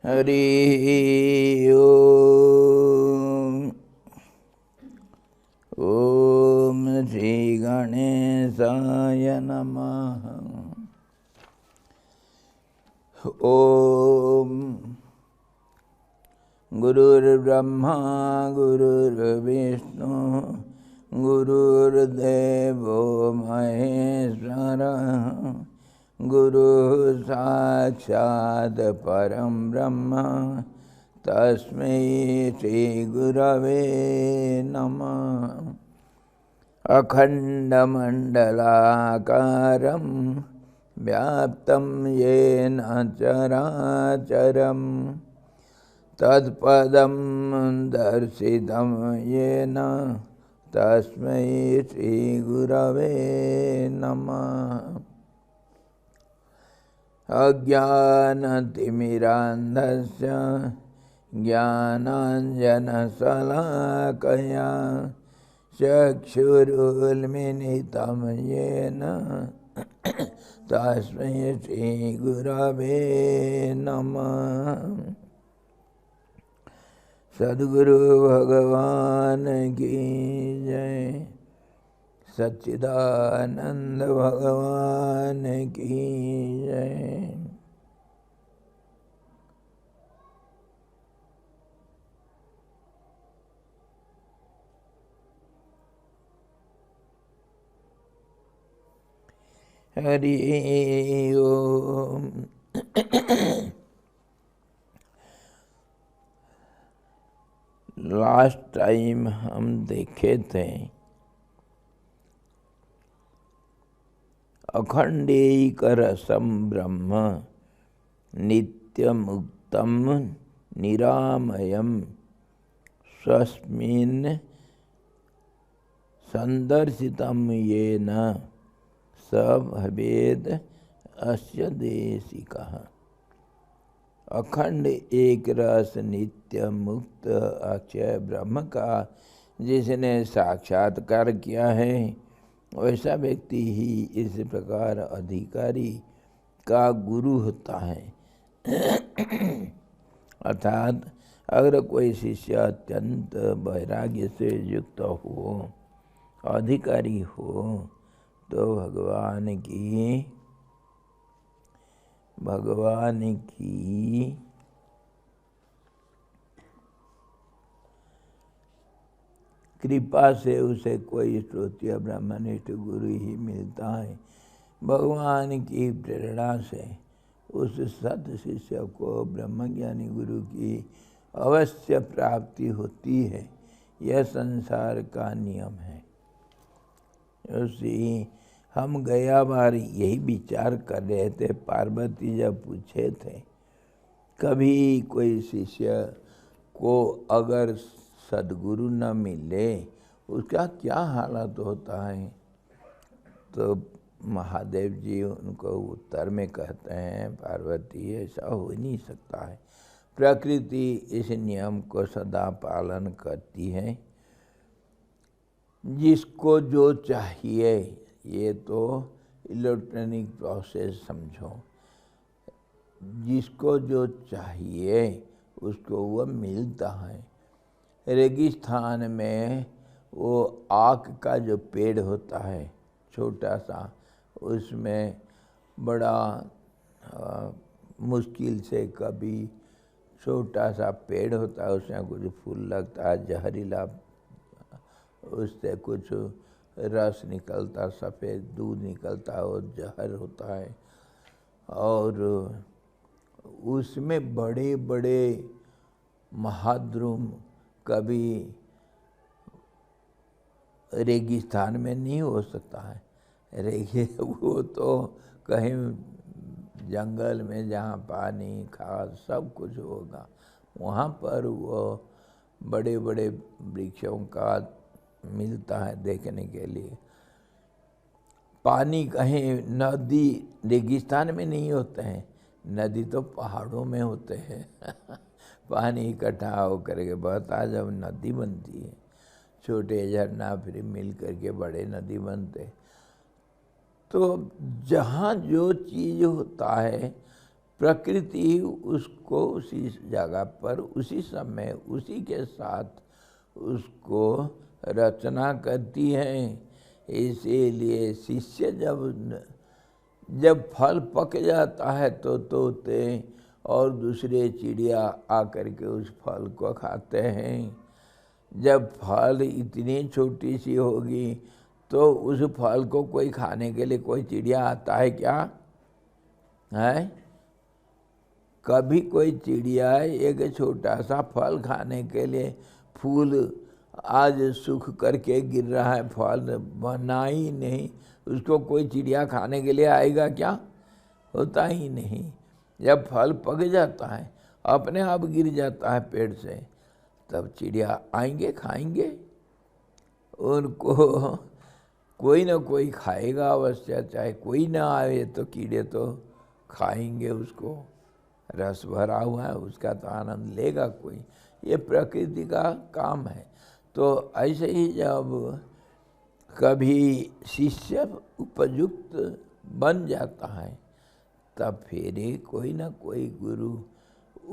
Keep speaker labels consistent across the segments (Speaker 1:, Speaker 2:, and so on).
Speaker 1: हरि ओम। ओम श्री गणेशाय नमः। ओम गुरुर्ब्रह्मा गुरुर्विष्णु गुरुर्देवो महेश्वरः गुरुः साक्षात् परं ब्रह्म तस्मै श्री गुरवे नमः। अखण्डमण्डलाकारं व्याप्तं येन चराचरं तत्पदं दर्शितं येन तस्मै श्री गुरवे नमः। अज्ञानतिमिरान्धस्य ज्ञानाञ्जनशलाकया चक्षुरुन्मीलितं येन तस्मै श्रीगुरवे नमः। सद्गुरु भगवान की जय। सच्चिदानंद भगवान की जय। हरि ओम। लास्ट टाइम हम देखे थे अखंडैकरसं ब्रह्म नित्यमुक्तं निरामयं स्वस्मिन् संदर्शितं येन स भवेद् अस्य देशिकः। अखंड एक रस नित्य मुक्त अक्षय ब्रह्म का जिसने साक्षात्कार किया है वैसा व्यक्ति ही इस प्रकार अधिकारी का गुरु होता है। अर्थात अगर कोई शिष्य अत्यंत वैराग्य से युक्त हो, अधिकारी हो, तो भगवान की कृपा से उसे कोई श्रोत्रिय ब्रह्मनिष्ठ गुरु ही मिलता है। भगवान की प्रेरणा से उस सत शिष्य को ब्रह्मज्ञानी गुरु की अवश्य प्राप्ति होती है। यह संसार का नियम है। उसी हम गया बार यही विचार कर रहे थे। पार्वती जब पूछे थे कभी कोई शिष्य को अगर सद्गुरु न मिले उसका क्या हालत होता है, तो महादेव जी उनको उत्तर में कहते हैं, पार्वती ऐसा हो नहीं सकता है। प्रकृति इस नियम को सदा पालन करती है। जिसको जो चाहिए, ये तो इलेक्ट्रॉनिक प्रोसेस समझो, जिसको जो चाहिए उसको वह मिलता है। रेगिस्तान में वो आक का जो पेड़ होता है छोटा सा, उसमें बड़ा मुश्किल से कभी छोटा सा पेड़ होता है, उसमें कुछ फूल लगता है जहरीला, उससे कुछ रस निकलता, सफ़ेद दूध निकलता, वो जहर होता है। और उसमें बड़े बड़े महाद्रुम कभी रेगिस्तान में नहीं हो सकता है। वो तो कहीं जंगल में जहाँ पानी खाद सब कुछ होगा, वहाँ पर वो बड़े बड़े वृक्षों का मिलता है देखने के लिए। पानी कहीं नदी रेगिस्तान में नहीं होते हैं, नदी तो पहाड़ों में होते हैं। पानी इकट्ठा होकर के बहता जब नदी बनती है, छोटे झरना फिर मिल करके बड़े नदी बनते। तो जहाँ जो चीज़ होता है प्रकृति उसको उसी जगह पर उसी समय उसी के साथ उसको रचना करती है। इसीलिए शिष्य जब फल पक जाता है तो तोते और दूसरे चिड़िया आकर के उस फल को खाते हैं। जब फल इतनी छोटी सी होगी तो उस फल को कोई खाने के लिए कोई चिड़िया आता है क्या? है? कभी कोई चिड़िया एक छोटा सा फल खाने के लिए, फूल आज सूख करके गिर रहा है, फल बना ही नहीं, उसको कोई चिड़िया खाने के लिए आएगा क्या? होता ही नहीं। जब फल पक जाता है, अपने आप गिर जाता है पेड़ से, तब चिड़िया आएंगे, खाएंगे उनको। कोई ना कोई खाएगा अवश्य, चाहे कोई ना आए तो कीड़े तो खाएंगे उसको। रस भरा हुआ है, उसका तो आनंद लेगा कोई। ये प्रकृति का काम है। तो ऐसे ही जब कभी शिष्य उपयुक्त बन जाता है, तब फिर कोई ना कोई गुरु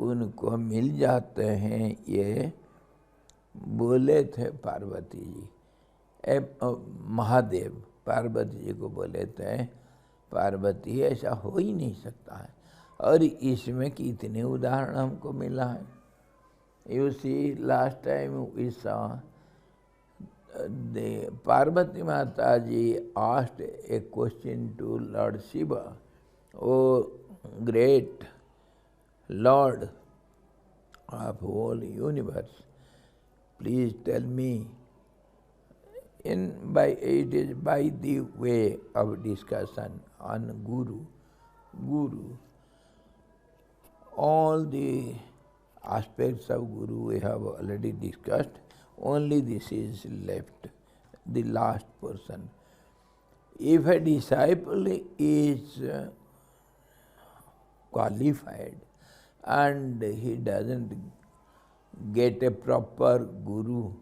Speaker 1: उनको मिल जाते हैं। ये बोले थे पार्वती जी, महादेव पार्वती जी को बोले थे, पार्वती ऐसा हो ही नहीं सकता है। और इसमें कितने उदाहरण हमको मिला है। You see, last time we saw Parvati माता ji asked a question to Lord Shiva, O great Lord of whole universe, please tell me, it is by the way of discussion on Guru. All the aspects of Guru we have already discussed, only this is left, the last portion. If a disciple is qualified and he doesn't get a proper Guru,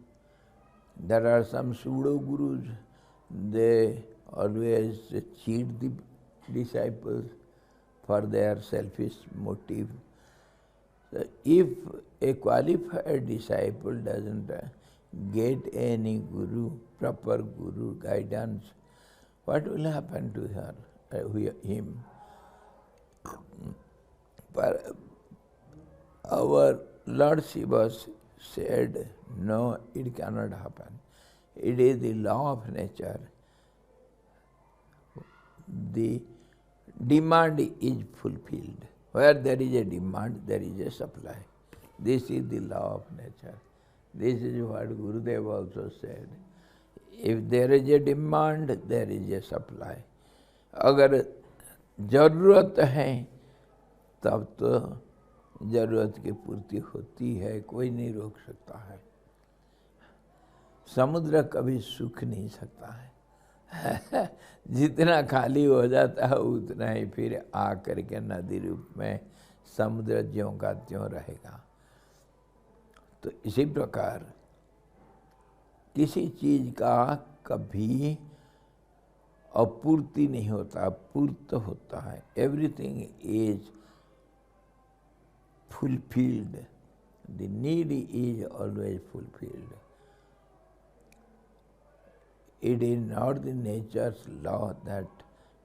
Speaker 1: there are some pseudo Gurus, they always cheat the disciples for their selfish motive. So if a qualified disciple doesn't get any Guru, proper Guru guidance, what will happen to him? Our Lord Shiva said, no, it cannot happen. It is the law of nature. The demand is fulfilled. Where there is a demand, there is a supply. This is the law of nature. This is what Gurudev also said. If there is a demand, there is a supply. अगर जरूरत है तब तो जरूरत की पूर्ति होती है, कोई नहीं रोक सकता है। समुद्र कभी सूख नहीं सकता है। जितना खाली हो जाता है उतना ही फिर आकर के नदी रूप में समुद्र ज्यों का त्यों रहेगा। तो इसी प्रकार किसी चीज का कभी अपूर्ति नहीं होता, पूर्त होता है। Everything is fulfilled. The need is always fulfilled. It is not the nature's law that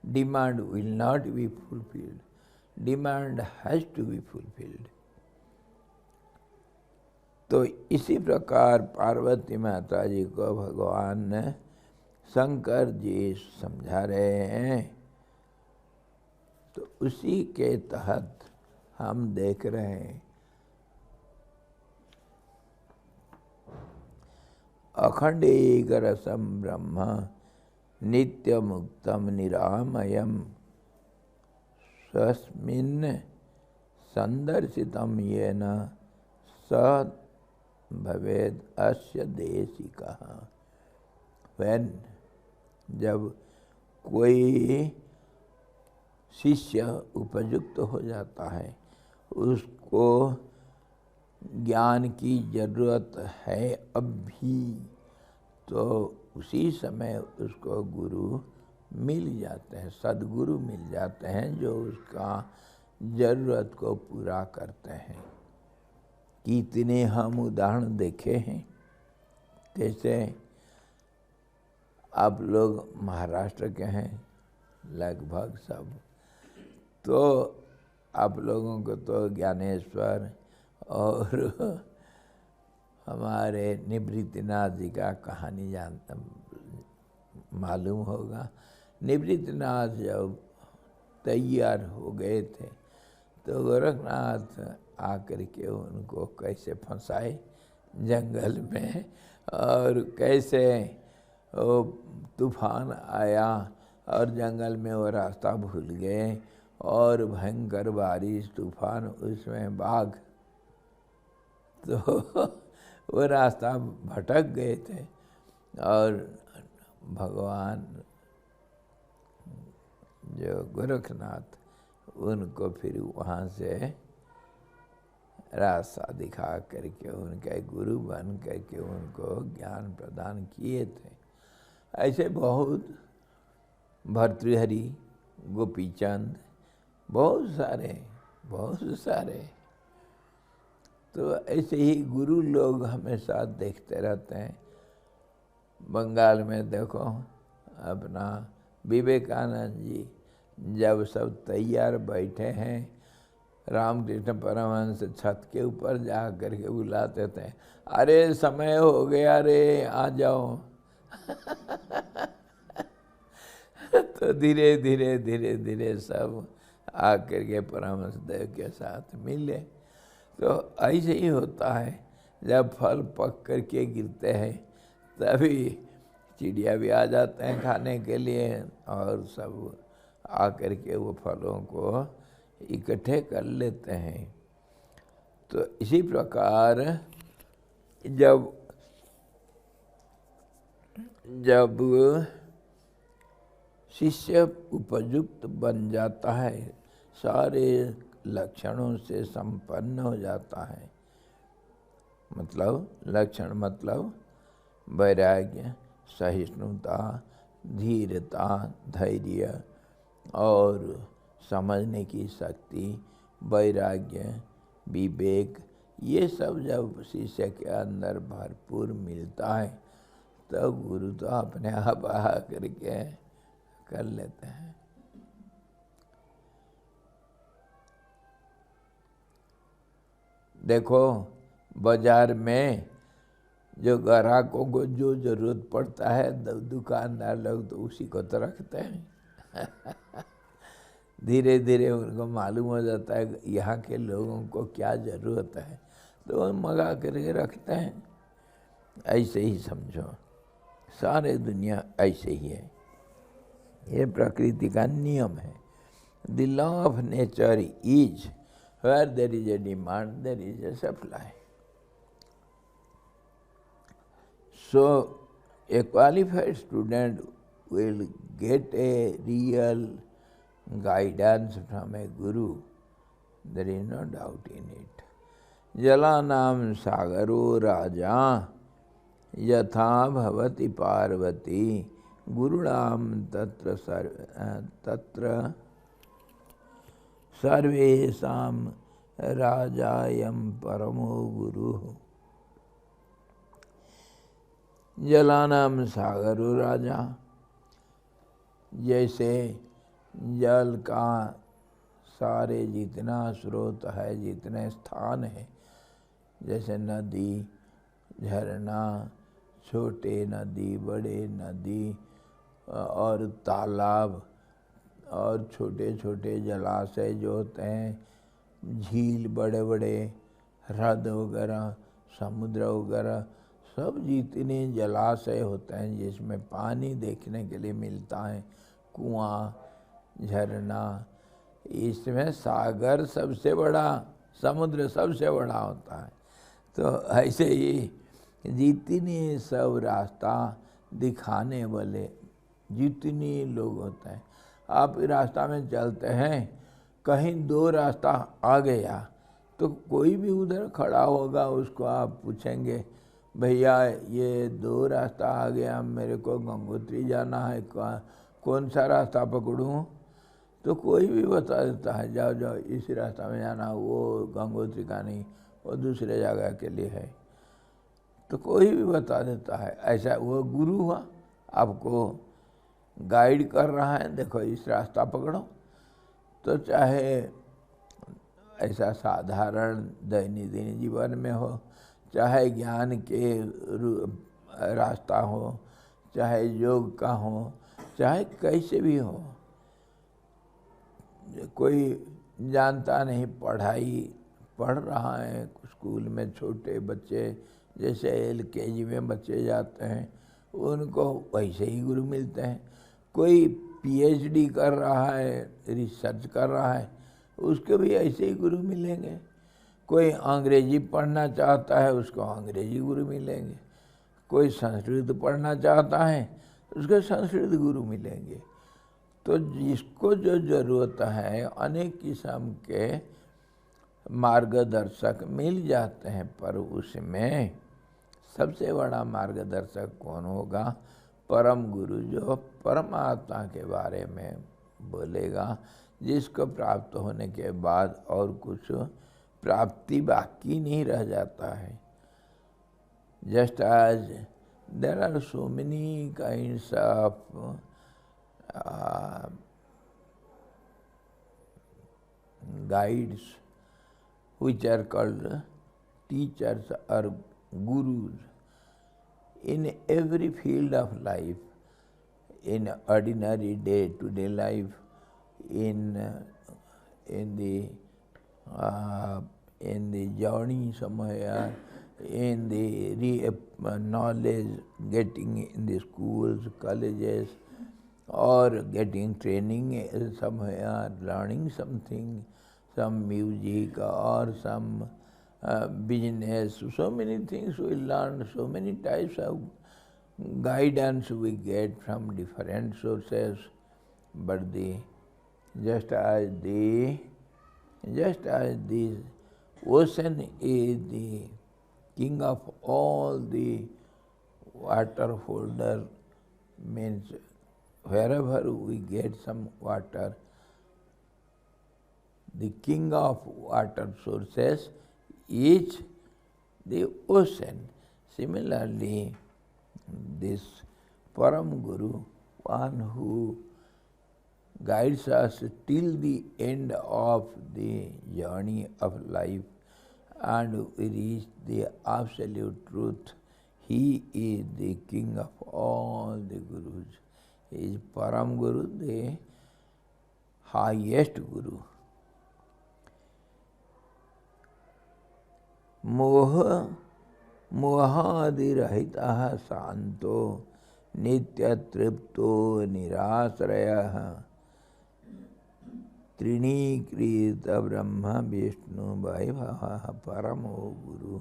Speaker 1: demand will not be fulfilled. Demand has to be fulfilled. तो इसी प्रकार पार्वती माता जी को भगवान शंकर जी समझा रहे हैं। तो उसी के तहत हम देख रहे हैं अखंडीक रसम ब्रह्म नित्य मुक्तम निरामयम स्वस्मिन् संदर्शितम येन स भवेद अस्य देशिकः। When जब कोई शिष्य उपयुक्त हो जाता है, उसको ज्ञान की जरूरत है अभी, तो उसी समय उसको गुरु मिल जाते हैं, सद्गुरु मिल जाते हैं, जो उसका जरूरत को पूरा करते हैं। कितने हम उदाहरण देखे हैं। जैसे आप लोग महाराष्ट्र के हैं लगभग सब, तो आप लोगों को तो ज्ञानेश्वर और हमारे निवृत्तिनाथ जी का कहानी जानता मालूम होगा। निवृत्तिनाथ जब तैयार हो गए थे तो गोरखनाथ आकर के उनको कैसे फंसाए जंगल में, और कैसे वो तूफान आया और जंगल में वो रास्ता भूल गए और भयंकर बारिश तूफान, उसमें बाघ, तो वो रास्ता भटक गए थे और भगवान जो गोरखनाथ उनको फिर वहाँ से रास्ता दिखा करके उनके गुरु बन करके उनको ज्ञान प्रदान किए थे। ऐसे बहुत भर्तृहरि, गोपीचंद, बहुत सारे तो ऐसे ही गुरु लोग हमेशा देखते रहते हैं। बंगाल में देखो अपना विवेकानंद जी जब सब तैयार बैठे हैं, रामकृष्ण परमहंस छत के ऊपर जा करके बुलाते थे, अरे समय हो गया रे आ जाओ तो धीरे धीरे सब आकर के परमहंस देव के साथ मिले। तो ऐसे ही होता है, जब फल पक करके गिरते हैं तभी चिड़िया भी आ जाते हैं खाने के लिए और सब आकर के वो फलों को इकट्ठे कर लेते हैं। तो इसी प्रकार जब शिष्य उपयुक्त बन जाता है, सारे लक्षणों से संपन्न हो जाता है, मतलब लक्षण मतलब वैराग्य, सहिष्णुता, धीरता, धैर्य और समझने की शक्ति, वैराग्य, विवेक, ये सब जब शिष्य के अंदर भरपूर मिलता है तब गुरु तो अपने आप आ करके कर लेते हैं। देखो बाजार में जो ग्राहकों को जो जरूरत पड़ता है दुकानदार लोग तो उसी को तो रखते हैं धीरे धीरे उनको मालूम हो जाता है यहाँ के लोगों को क्या ज़रूरत है तो वो मंगा करके रखते हैं। ऐसे ही समझो, सारे दुनिया ऐसे ही है, ये प्रकृति का नियम है। The law of nature is where there is a demand, there is a supply. So, a qualified student will get a real guidance from a guru. There is no doubt in it. Jalanam sagaro raja yatha bhavati parvati gurunam tatra सर्वेषां राजायं परमो गुरुः। जलानां सागरो राजा, जैसे जल का सारे जितना स्रोत है, जितने स्थान है, जैसे नदी, झरना, छोटे नदी, बड़े नदी और तालाब और छोटे छोटे जलाशय जो होते हैं, झील, बड़े बड़े ह्रद वगैरह, समुद्र वगैरह, सब जितने जलाशय होते हैं जिसमें पानी देखने के लिए मिलता है, कुआं, झरना, इसमें सागर सबसे बड़ा, समुद्र सबसे बड़ा होता है। तो ऐसे ही जितने सब रास्ता दिखाने वाले जितने लोग होते हैं, आप रास्ता में चलते हैं, कहीं दो रास्ता आ गया तो कोई भी उधर खड़ा होगा, उसको आप पूछेंगे भैया ये दो रास्ता आ गया, मेरे को गंगोत्री जाना है, कौन सा रास्ता पकड़ूं? तो कोई भी बता देता है जाओ जाओ इस रास्ता में जाना, वो गंगोत्री का नहीं, वो दूसरे जगह के लिए है, तो कोई भी बता देता है। ऐसा वो गुरु हुआ, आपको गाइड कर रहा है, देखो इस रास्ता पकड़ो। तो चाहे ऐसा साधारण दैनिक जीवन में हो, चाहे ज्ञान के रास्ता हो, चाहे योग का हो, चाहे कैसे भी हो, कोई जानता नहीं, पढ़ाई पढ़ रहा है स्कूल में, छोटे बच्चे जैसे LKG में बच्चे जाते हैं, उनको वैसे ही गुरु मिलते हैं। कोई PhD कर रहा है, रिसर्च कर रहा है, उसके भी ऐसे ही गुरु मिलेंगे। कोई अंग्रेजी पढ़ना चाहता है, उसको अंग्रेजी गुरु मिलेंगे। कोई संस्कृत पढ़ना चाहता है, उसको संस्कृत गुरु मिलेंगे। तो जिसको जो ज़रूरत है, अनेक किस्म के मार्गदर्शक मिल जाते हैं, पर उसमें सबसे बड़ा मार्गदर्शक कौन होगा? परम गुरु, जो परमात्मा के बारे में बोलेगा, जिसको प्राप्त होने के बाद और कुछ प्राप्ति बाकी नहीं रह जाता है। Just as there are so many kinds of guides which are called teachers or gurus in every field of life, in ordinary day-to-day life, in the journey somewhere, in the knowledge getting in the schools, colleges, or getting training somewhere, learning something, some music or some business. So many things we learn, so many types of guidance we get from different sources. But just as the ocean is the king of all the water holder, means wherever we get some water, the king of water sources is the ocean. Similarly, this Param Guru, one who guides us till the end of the journey of life and we reach the absolute truth, he is the king of all the gurus. He is Param Guru, the highest Guru. मोहादिरहितः शांतो नित्यतृप्तो निराश्रयः त्रिणीकृत ब्रह्म विष्णु वैभवः परमो गुरु.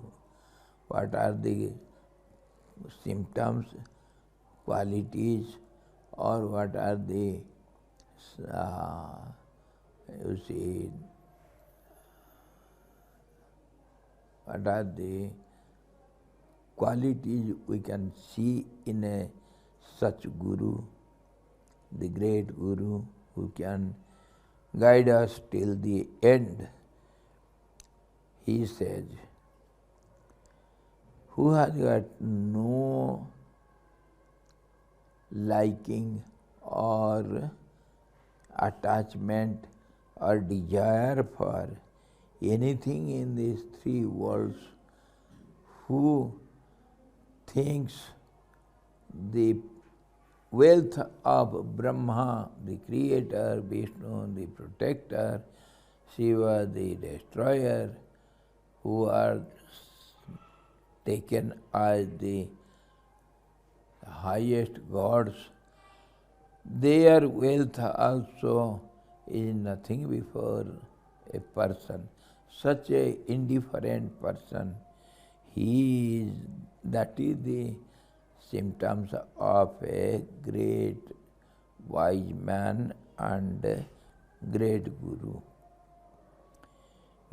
Speaker 1: What are the symptoms, qualities, or what are the what are the qualities we can see in such Guru, the great Guru who can guide us till the end? He says, who has got no liking or attachment or desire for anything in these three worlds, who thinks the wealth of Brahma, the creator, Vishnu, the protector, Shiva, the destroyer, who are taken as the highest gods, their wealth also is nothing before a person. Such a indifferent person, that is the symptoms of a great wise man and great Guru.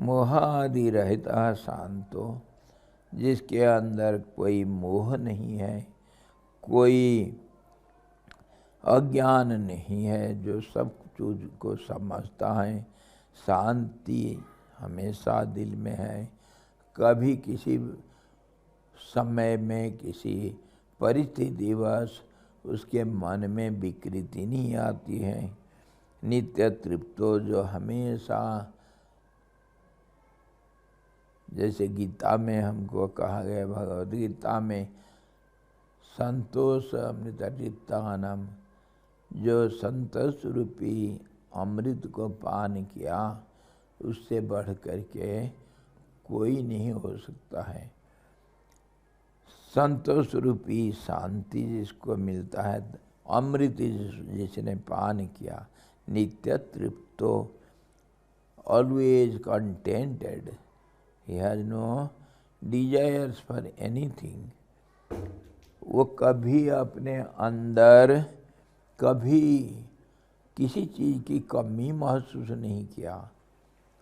Speaker 1: मोहादि रहता शांतो, जिसके अंदर कोई मोह नहीं है, कोई अज्ञान नहीं है, जो सब कुछ वस्तु को समझता है, शांति हमेशा दिल में है, कभी किसी समय में किसी परिस्थितिवश उसके मन में विकृति नहीं आती है। नित्य तृप्तो जो हमेशा, जैसे गीता में हमको कहा गया, भगवद गीता में, संतोष अमृतचित्तानम, जो संतोष रूपी अमृत को पान किया, उससे बढ़ करके कोई नहीं हो सकता है। संतोष रूपी शांति जिसको मिलता है, अमृत जिसने पान किया, नित्य तृप्तो, always contented, he has no desires for anything. वो कभी अपने अंदर कभी किसी चीज़ की कमी महसूस नहीं किया,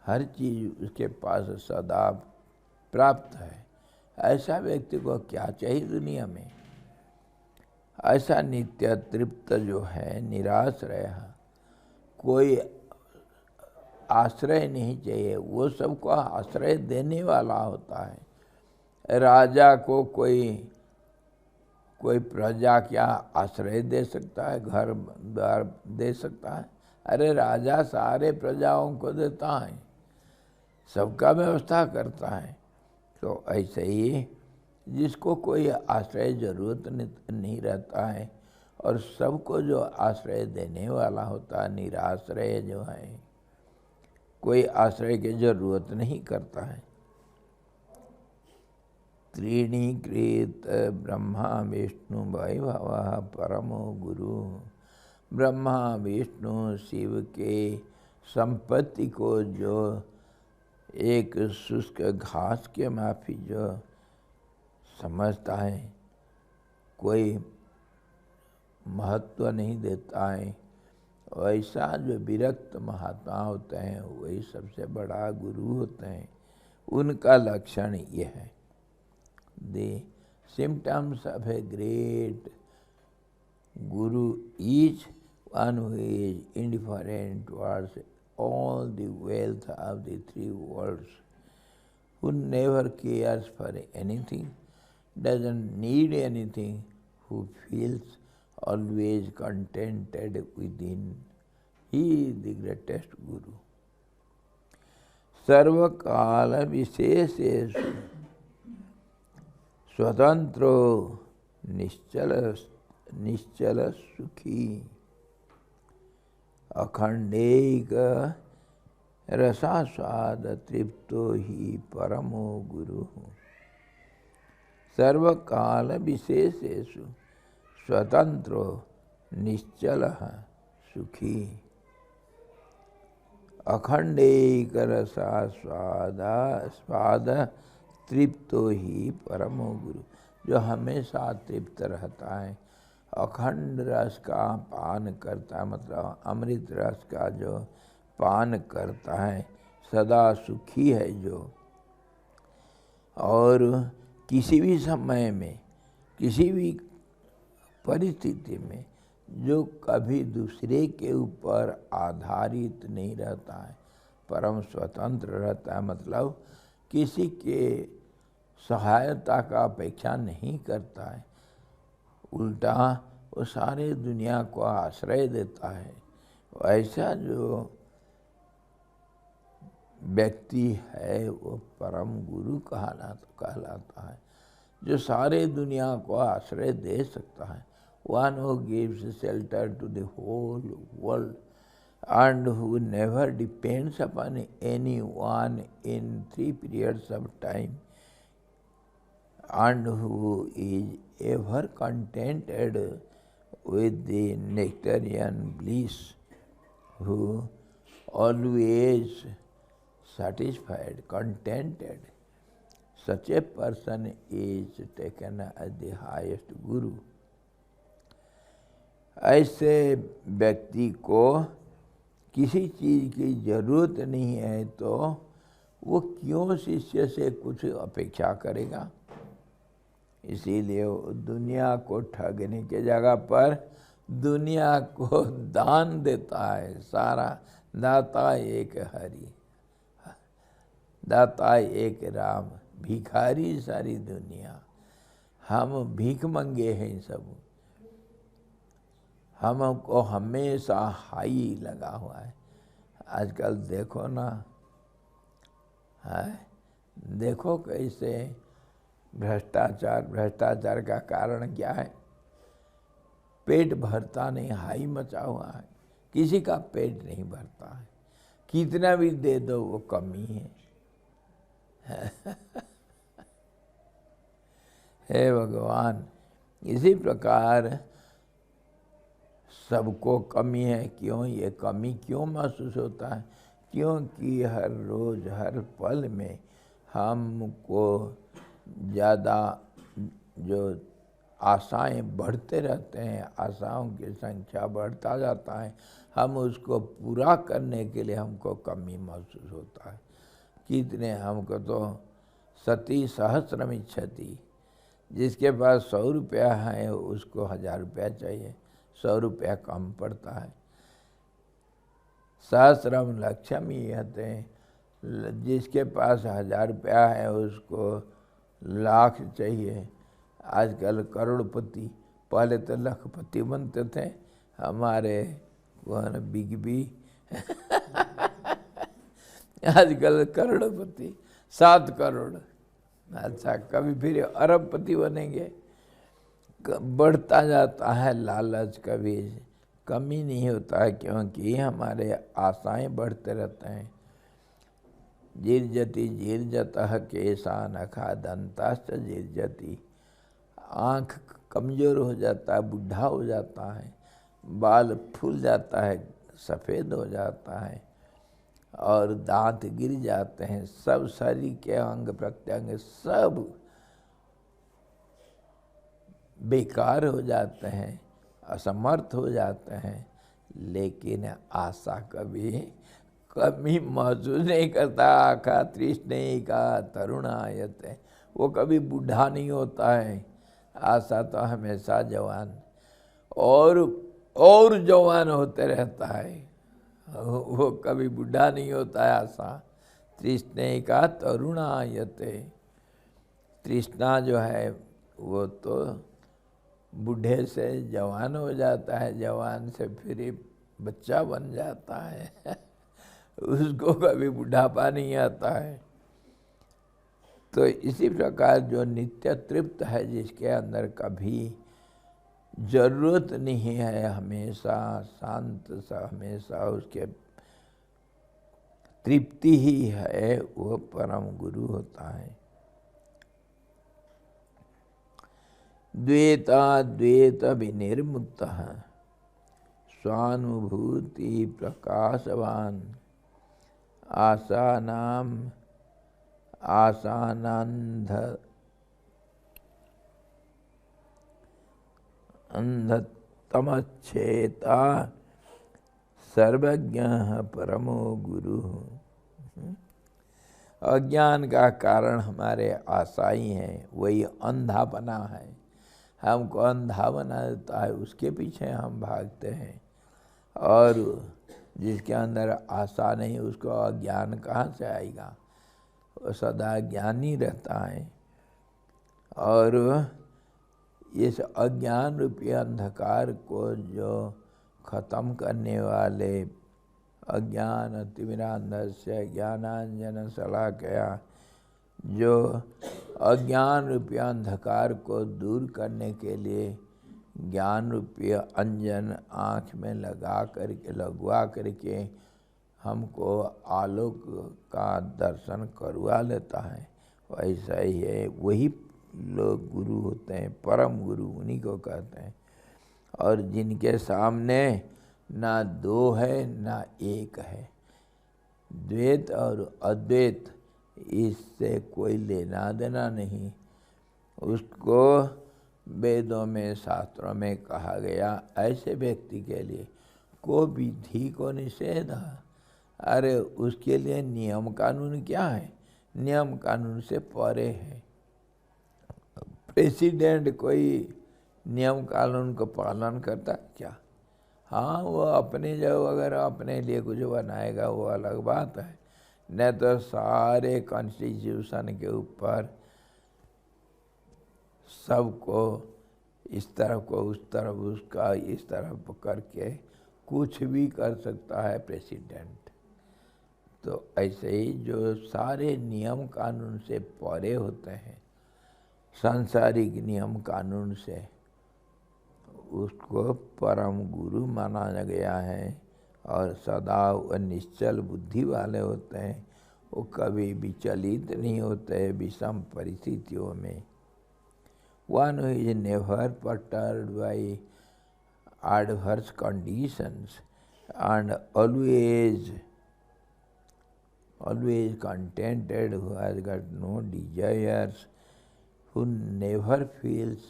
Speaker 1: हर चीज़ उसके पास सदा प्राप्त है। ऐसा व्यक्ति को क्या चाहिए दुनिया में? ऐसा नित्य तृप्त जो है, निराश्रय है, कोई आश्रय नहीं चाहिए, वो सबको आश्रय देने वाला होता है। राजा को कोई प्रजा क्या आश्रय दे सकता है, घर द्वार दे सकता है? अरे राजा सारे प्रजाओं को देता है, सबका व्यवस्था करता है। तो ऐसे ही जिसको कोई आश्रय जरूरत नहीं रहता है, और सबको जो आश्रय देने वाला होता है, निराश्रय जो है, कोई आश्रय की जरूरत नहीं करता है। त्रीणि कृत ब्रह्मा विष्णु वैभवः परमो गुरु। ब्रह्मा विष्णु शिव के संपत्ति को जो एक शुष्क घास के माफी जो समझता है, कोई महत्व नहीं देता है, ऐसा जो विरक्त महात्मा होते हैं वही सबसे बड़ा गुरु होते हैं। उनका लक्षण ये है। The symptoms of a great guru is one who is indifferent towards all the wealth of the three worlds, who never cares for anything, doesn't need anything, who feels always contented within. He is the greatest guru. सर्वकाल विशेषेषु स्वतंत्रो निश्चल सुखी, अखंडेक रसास्वाद तृप्तो ही परमो गुरु। सर्वकाल विशेषेषु स्वतंत्रो निश्चल सुखी, अखंडेक रसास्वाद तृप्तो ही परमो गुरु। जो हमेशा तृप्त रहता है, अखंड रस का पान करता है, मतलब अमृत रस का जो पान करता है, सदा सुखी है जो, और किसी भी समय में किसी भी परिस्थिति में जो कभी दूसरे के ऊपर आधारित नहीं रहता है, परम स्वतंत्र रहता है, मतलब किसी के सहायता का अपेक्षा नहीं करता है, उल्टा वो सारे दुनिया को आश्रय देता है। ऐसा जो व्यक्ति है वो परम गुरु कहलाता है, जो सारे दुनिया को आश्रय दे सकता है। One who gives shelter to the whole world and who never depends upon anyone in 3 periods of time, and who is ever contented with the nectarian bliss, who always satisfied, contented. Such a person is taken as the highest guru. ऐसे व्यक्ति को किसी चीज़ की जरूरत नहीं है तो वो क्यों शिष्य से कुछ अपेक्षा करेगा? इसीलिए वो दुनिया को ठगने के जगह पर दुनिया को दान देता है सारा। दाता एक हरि, दाता एक राम, भिखारी सारी दुनिया। हम भीख मंगे हैं सब। हमको हमेशा हाई लगा हुआ है। आजकल देखो ना, है देखो कैसे भ्रष्टाचार। भ्रष्टाचार का कारण क्या है? पेट भरता नहीं, हाई मचा हुआ है। किसी का पेट नहीं भरता है, कितना भी दे दो वो कमी है। हे भगवान, इसी प्रकार सबको कमी है। क्यों ये कमी क्यों महसूस होता है? क्योंकि हर रोज हर पल में हमको ज़्यादा जो आशाएं बढ़ते रहते हैं, आशाओं की संख्या बढ़ता जाता है। हम उसको पूरा करने के लिए हमको कमी महसूस होता है। कितने हमको तो सती सहस्रम इच्छति, जिसके पास 100 रुपया है उसको 1000 रुपया चाहिए, 100 रुपया कम पड़ता है। सहस्रम लक्ष्यम यते, जिसके पास 1000 रुपया है उसको लाख चाहिए। आजकल करोड़पति, पहले तो लखपति बनते थे हमारे कौन बिग बी। आजकल करोड़पति, 7 करोड़। अच्छा, कभी फिर अरबपति बनेंगे। बढ़ता जाता है लालच, कभी कमी नहीं होता है, क्योंकि हमारे आशाएं बढ़ते रहते हैं। जीर्जति जीर्जतः केशा नखा दंताश्च जीर्जति। आँख कमज़ोर हो जाता है, बुढ़ा हो जाता है, बाल फूल जाता है, सफ़ेद हो जाता है, और दांत गिर जाते हैं। सब शरीर के अंग प्रत्यंग सब बेकार हो जाते हैं, असमर्थ हो जाते हैं। लेकिन आशा कभी कमी महसूस नहीं करता। आखा तृष्णे का तरुणायत है, वो कभी बूढ़ा नहीं होता है। आशा तो हमेशा जवान और जवान होते रहता है, वो कभी बूढ़ा नहीं होता है। आशा तृष्णे का तरुणायते, तृष्णा जो है वो तो बूढ़े से जवान हो जाता है, जवान से फिर बच्चा बन जाता है। उसको कभी बुढ़ापा नहीं आता है। तो इसी प्रकार जो नित्य तृप्त है, जिसके अंदर कभी जरूरत नहीं है, हमेशा शांत सा, हमेशा उसके तृप्ति ही है, वो परम गुरु होता है। द्वेत विनिर्मुक्त स्वानुभूति प्रकाशवान अंधतमच्छेता सर्वज्ञ परमो गुरु। अज्ञान का कारण हमारे आशाई हैं, वही अंधापना है। हमको अंधा बना देता है, उसके पीछे हम भागते हैं। और जिसके अंदर आशा नहीं, उसको अज्ञान कहाँ से आएगा? वो सदा ज्ञानी रहता है। और इस अज्ञान रूपी अंधकार को जो खत्म करने वाले अज्ञान तिमिरांधस्य ज्ञानांजन शलाकया, जो अज्ञान रूपी अंधकार को दूर करने के लिए ज्ञान रूपी अंजन आँख में लगवा करके हमको आलोक का दर्शन करवा लेता है। वैसा ही है, वही लोग गुरु होते हैं, परम गुरु उन्हीं को कहते हैं। और जिनके सामने ना 2 है ना 1 है, द्वैत और अद्वैत, इससे कोई लेना देना नहीं। उसको वेदों में शास्त्रों में कहा गया, ऐसे व्यक्ति के लिए को विधि को निषेध। अरे उसके लिए नियम कानून क्या है? नियम कानून से परे है। प्रेसिडेंट कोई नियम कानून का पालन करता है क्या? हाँ, वो अपने जो अगर अपने लिए कुछ बनाएगा वो अलग बात है, नहीं तो सारे कॉन्स्टिट्यूशन के ऊपर सबको इस तरफ को उस तरफ, उसका इस तरफ करके कुछ भी कर सकता है प्रेसिडेंट। तो ऐसे ही जो सारे नियम कानून से परे होते हैं, सांसारिक नियम कानून से, उसको परम गुरु माना गया है। और सदा व निश्चल बुद्धि वाले होते हैं, वो कभी विचलित नहीं होते विषम परिस्थितियों में। One who is never perturbed by adverse conditions and always contented, who has got no desires, who never feels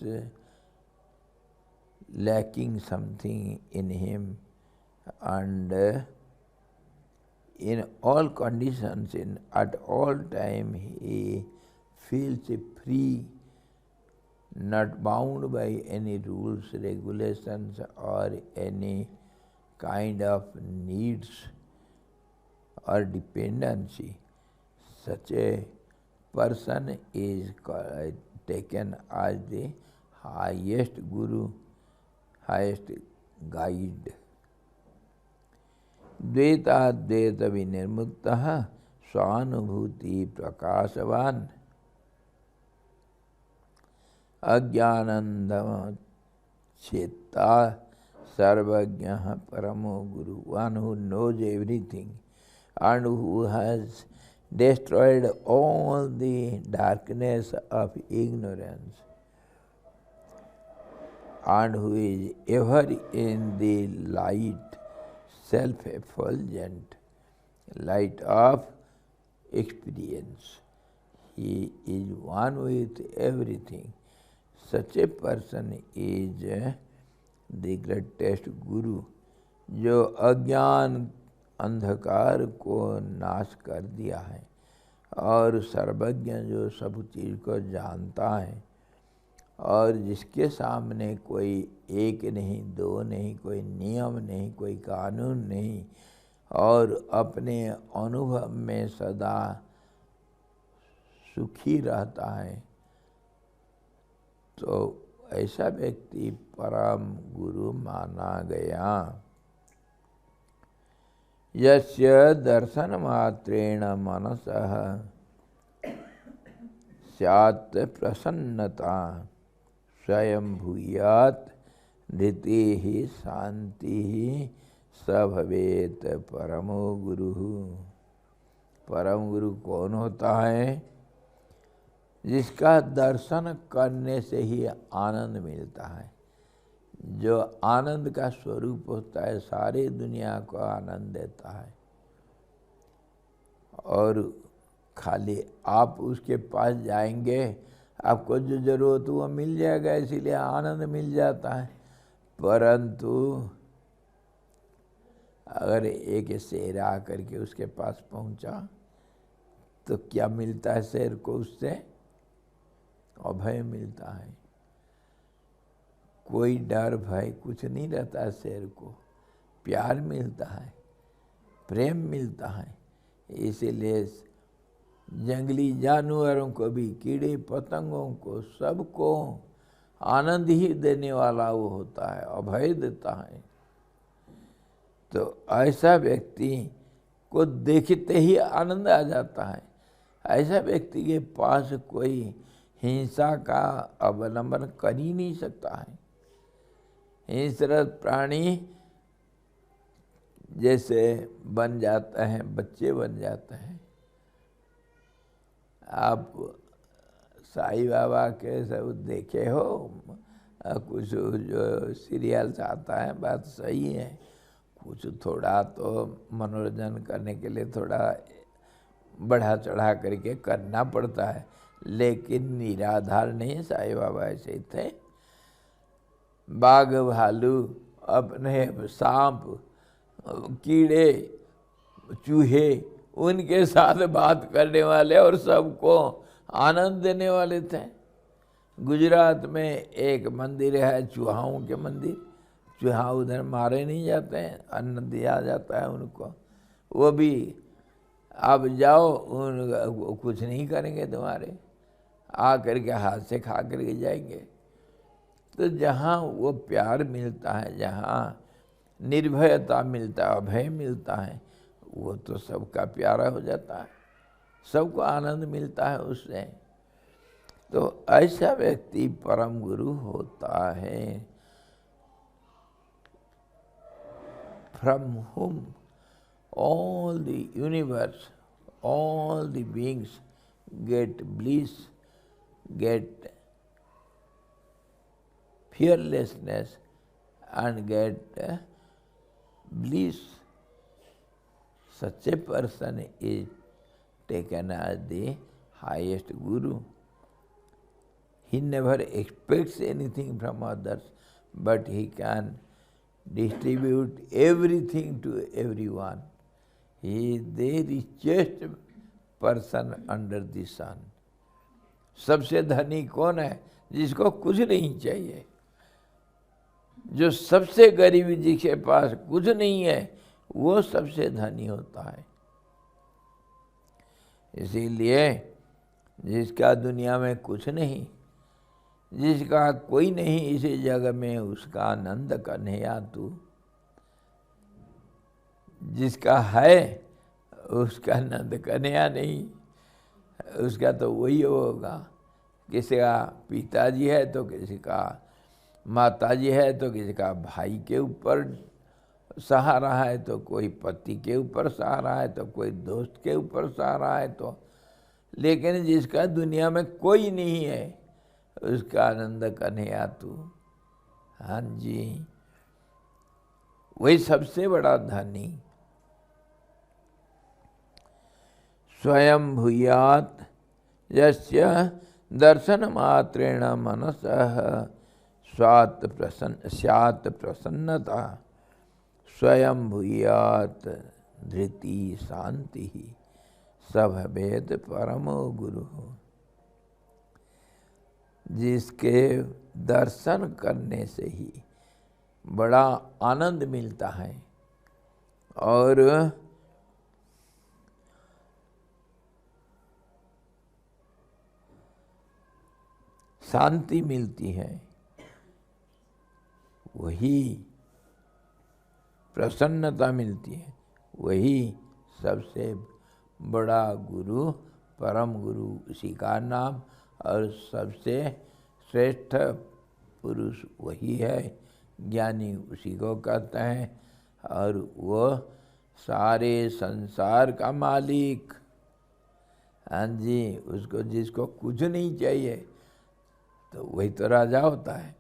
Speaker 1: lacking something in him, and in all conditions, at all time, he feels free, not bound by any rules, regulations, or any kind of needs or dependency. Such a person is taken as the highest guru, highest guide. द्वैताद्वैत विनिर्मुक्तः स्वानुभूति प्रकाशवान अज्ञानंदम चेता सर्वज्ञः परमो गुरु, one who knows everything and who has destroyed all the darkness of ignorance and who is ever in the light, self-effulgent light of experience. He is one with everything. Such a person is the greatest guru, जो अज्ञान अंधकार को नाश कर दिया है और सर्वज्ञ जो सब चीज़ को जानता है, और जिसके सामने कोई एक नहीं, दो नहीं, कोई नियम नहीं, कोई कानून नहीं, और अपने अनुभव में सदा सुखी रहता है, तो ऐसा व्यक्ति परम गुरु माना गया। यस्य दर्शन मात्रेण मनसः स्यात् प्रसन्नता स्वयं भूयात् धृतिः शांतिः स भवेत् परमो गुरु। परम गुरु कौन होता है? जिसका दर्शन करने से ही आनंद मिलता है, जो आनंद का स्वरूप होता है, सारी दुनिया को आनंद देता है। और खाली आप उसके पास जाएंगे, आपको जो जरूरत वो मिल जाएगा, इसीलिए आनंद मिल जाता है। परंतु अगर एक शेर आकर के उसके पास पहुंचा तो क्या मिलता है शेर को? उससे अभय मिलता है, कोई डर भय कुछ नहीं रहता है। शेर को प्यार मिलता है, प्रेम मिलता है। इसीलिए जंगली जानवरों को भी, कीड़े पतंगों को, सबको आनंद ही देने वाला वो होता है, अभय देता है। तो ऐसा व्यक्ति को देखते ही आनंद आ जाता है। ऐसा व्यक्ति के पास कोई हिंसा का अवलंबन कर ही नहीं सकता है। हिंसरत प्राणी जैसे बन जाते हैं, बच्चे बन जाते हैं। आप साईं बाबा के सब देखे हो, कुछ जो सीरियल्स आता है, बात सही है, कुछ थोड़ा तो मनोरंजन करने के लिए थोड़ा बढ़ा चढ़ा करके करना पड़ता है, लेकिन निराधार नहीं। साईं बाबा ऐसे ही थे। बाघ भालू, अपने सांप, कीड़े, चूहे, उनके साथ बात करने वाले और सबको आनंद देने वाले थे। गुजरात में एक मंदिर है चूहाओं के मंदिर, चूहा उधर मारे नहीं जाते हैं, अन्न दिया जाता है उनको। वो भी आप जाओ, उन कुछ नहीं करेंगे तुम्हारे, आ करके हाथ से खा करके जाएंगे। तो जहाँ वो प्यार मिलता है, जहाँ निर्भयता मिलता है, अभय मिलता है, वो तो सबका प्यारा हो जाता है, सबको आनंद मिलता है उससे। तो ऐसा व्यक्ति परम गुरु होता है। From whom all the universe, all the beings get bliss, get fearlessness and get bliss. Such a person is taken as the highest guru. He never expects anything from others, but he can distribute everything to everyone. He is the richest person under the sun. सबसे धनी कौन है? जिसको कुछ नहीं चाहिए। जो सबसे गरीब जिसके पास कुछ नहीं है, वो सबसे धनी होता है। इसीलिए जिसका दुनिया में कुछ नहीं, जिसका कोई नहीं इसी जगत में, उसका आनंद कन्हैया तू। जिसका है उसका आनंद कन्हैया नहीं, उसका तो वही होगा। किसी का पिताजी है तो किसी का माताजी है, तो किसी का भाई के ऊपर सहारा है, तो कोई पति के ऊपर सहारा है, तो कोई दोस्त के ऊपर सहारा है। तो लेकिन जिसका दुनिया में कोई नहीं है, उसका आनंद कन्हैया तू। हाँ जी, वही सबसे बड़ा धनी। स्वयं भूयात् यस्य दर्शन मात्रेण मनसः स्यात् प्रसन्नता। स्वयं भूयात् धृति शांति सब भेद परमो गुरु। जिसके दर्शन करने से ही बड़ा आनंद मिलता है और शांति मिलती है, वही प्रसन्नता मिलती है, वही सबसे बड़ा गुरु, परम गुरु उसी का नाम। और सबसे श्रेष्ठ पुरुष वही है, ज्ञानी उसी को कहते हैं। और वो सारे संसार का मालिक। हाँ जी, उसको जिसको कुछ नहीं चाहिए तो वही तो राजा होता है।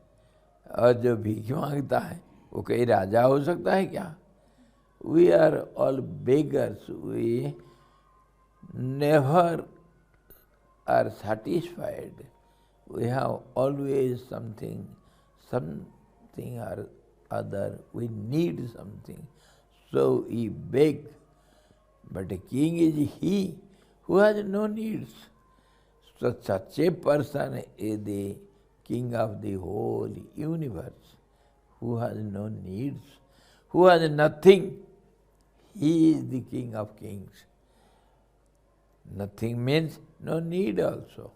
Speaker 1: और जो भीख मांगता है वो कहीं राजा हो सकता है क्या? We are all beggars, we never are satisfied. We have always something or other. We need something, so we beg. But a king is he who has no needs. So such a person is the king of the whole universe, who has no needs, who has nothing. He is the king of kings. Nothing means no need also,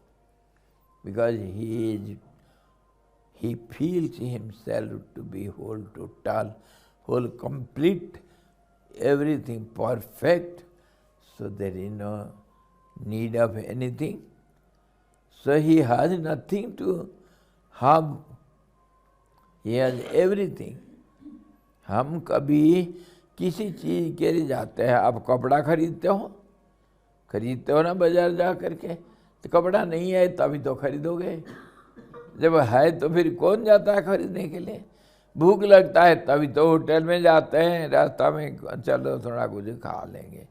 Speaker 1: because he feels himself to be whole, total, whole, complete, everything perfect, so there is no need of anything. So he has nothing to have, he has everything. हम कभी किसी चीज़ के लिए जाते हैं, आप कपड़ा खरीदते हो ना बाजार जा करके, तो कपड़ा नहीं है तभी तो खरीदोगे, जब है तो फिर कौन जाता है खरीदने के लिए? भूख लगता है तभी तो होटल में जाते हैं, रास्ता में चलो थोड़ा कुछ खा लेंगे।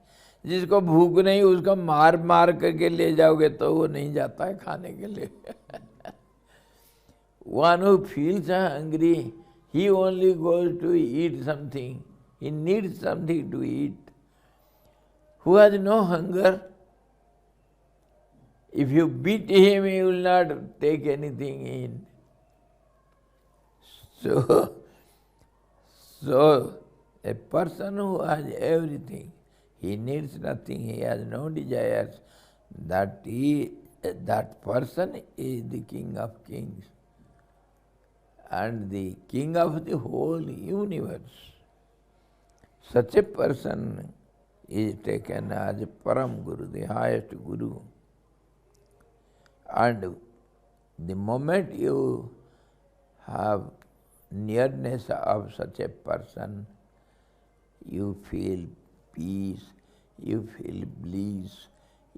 Speaker 1: जिसको भूख नहीं उसको मार मार करके ले जाओगे तो वो नहीं जाता है खाने के लिए। One who feels hungry, he only goes to eat something. He needs something to eat. Who has no hunger, If you beat him, he will not take anything in. So a person who has everything, he needs nothing, he has no desires, that person is the King of Kings and the King of the whole universe. Such a person is taken as a Param Guru, the highest Guru. And the moment you have nearness of such a person, you feel peace, you feel bliss,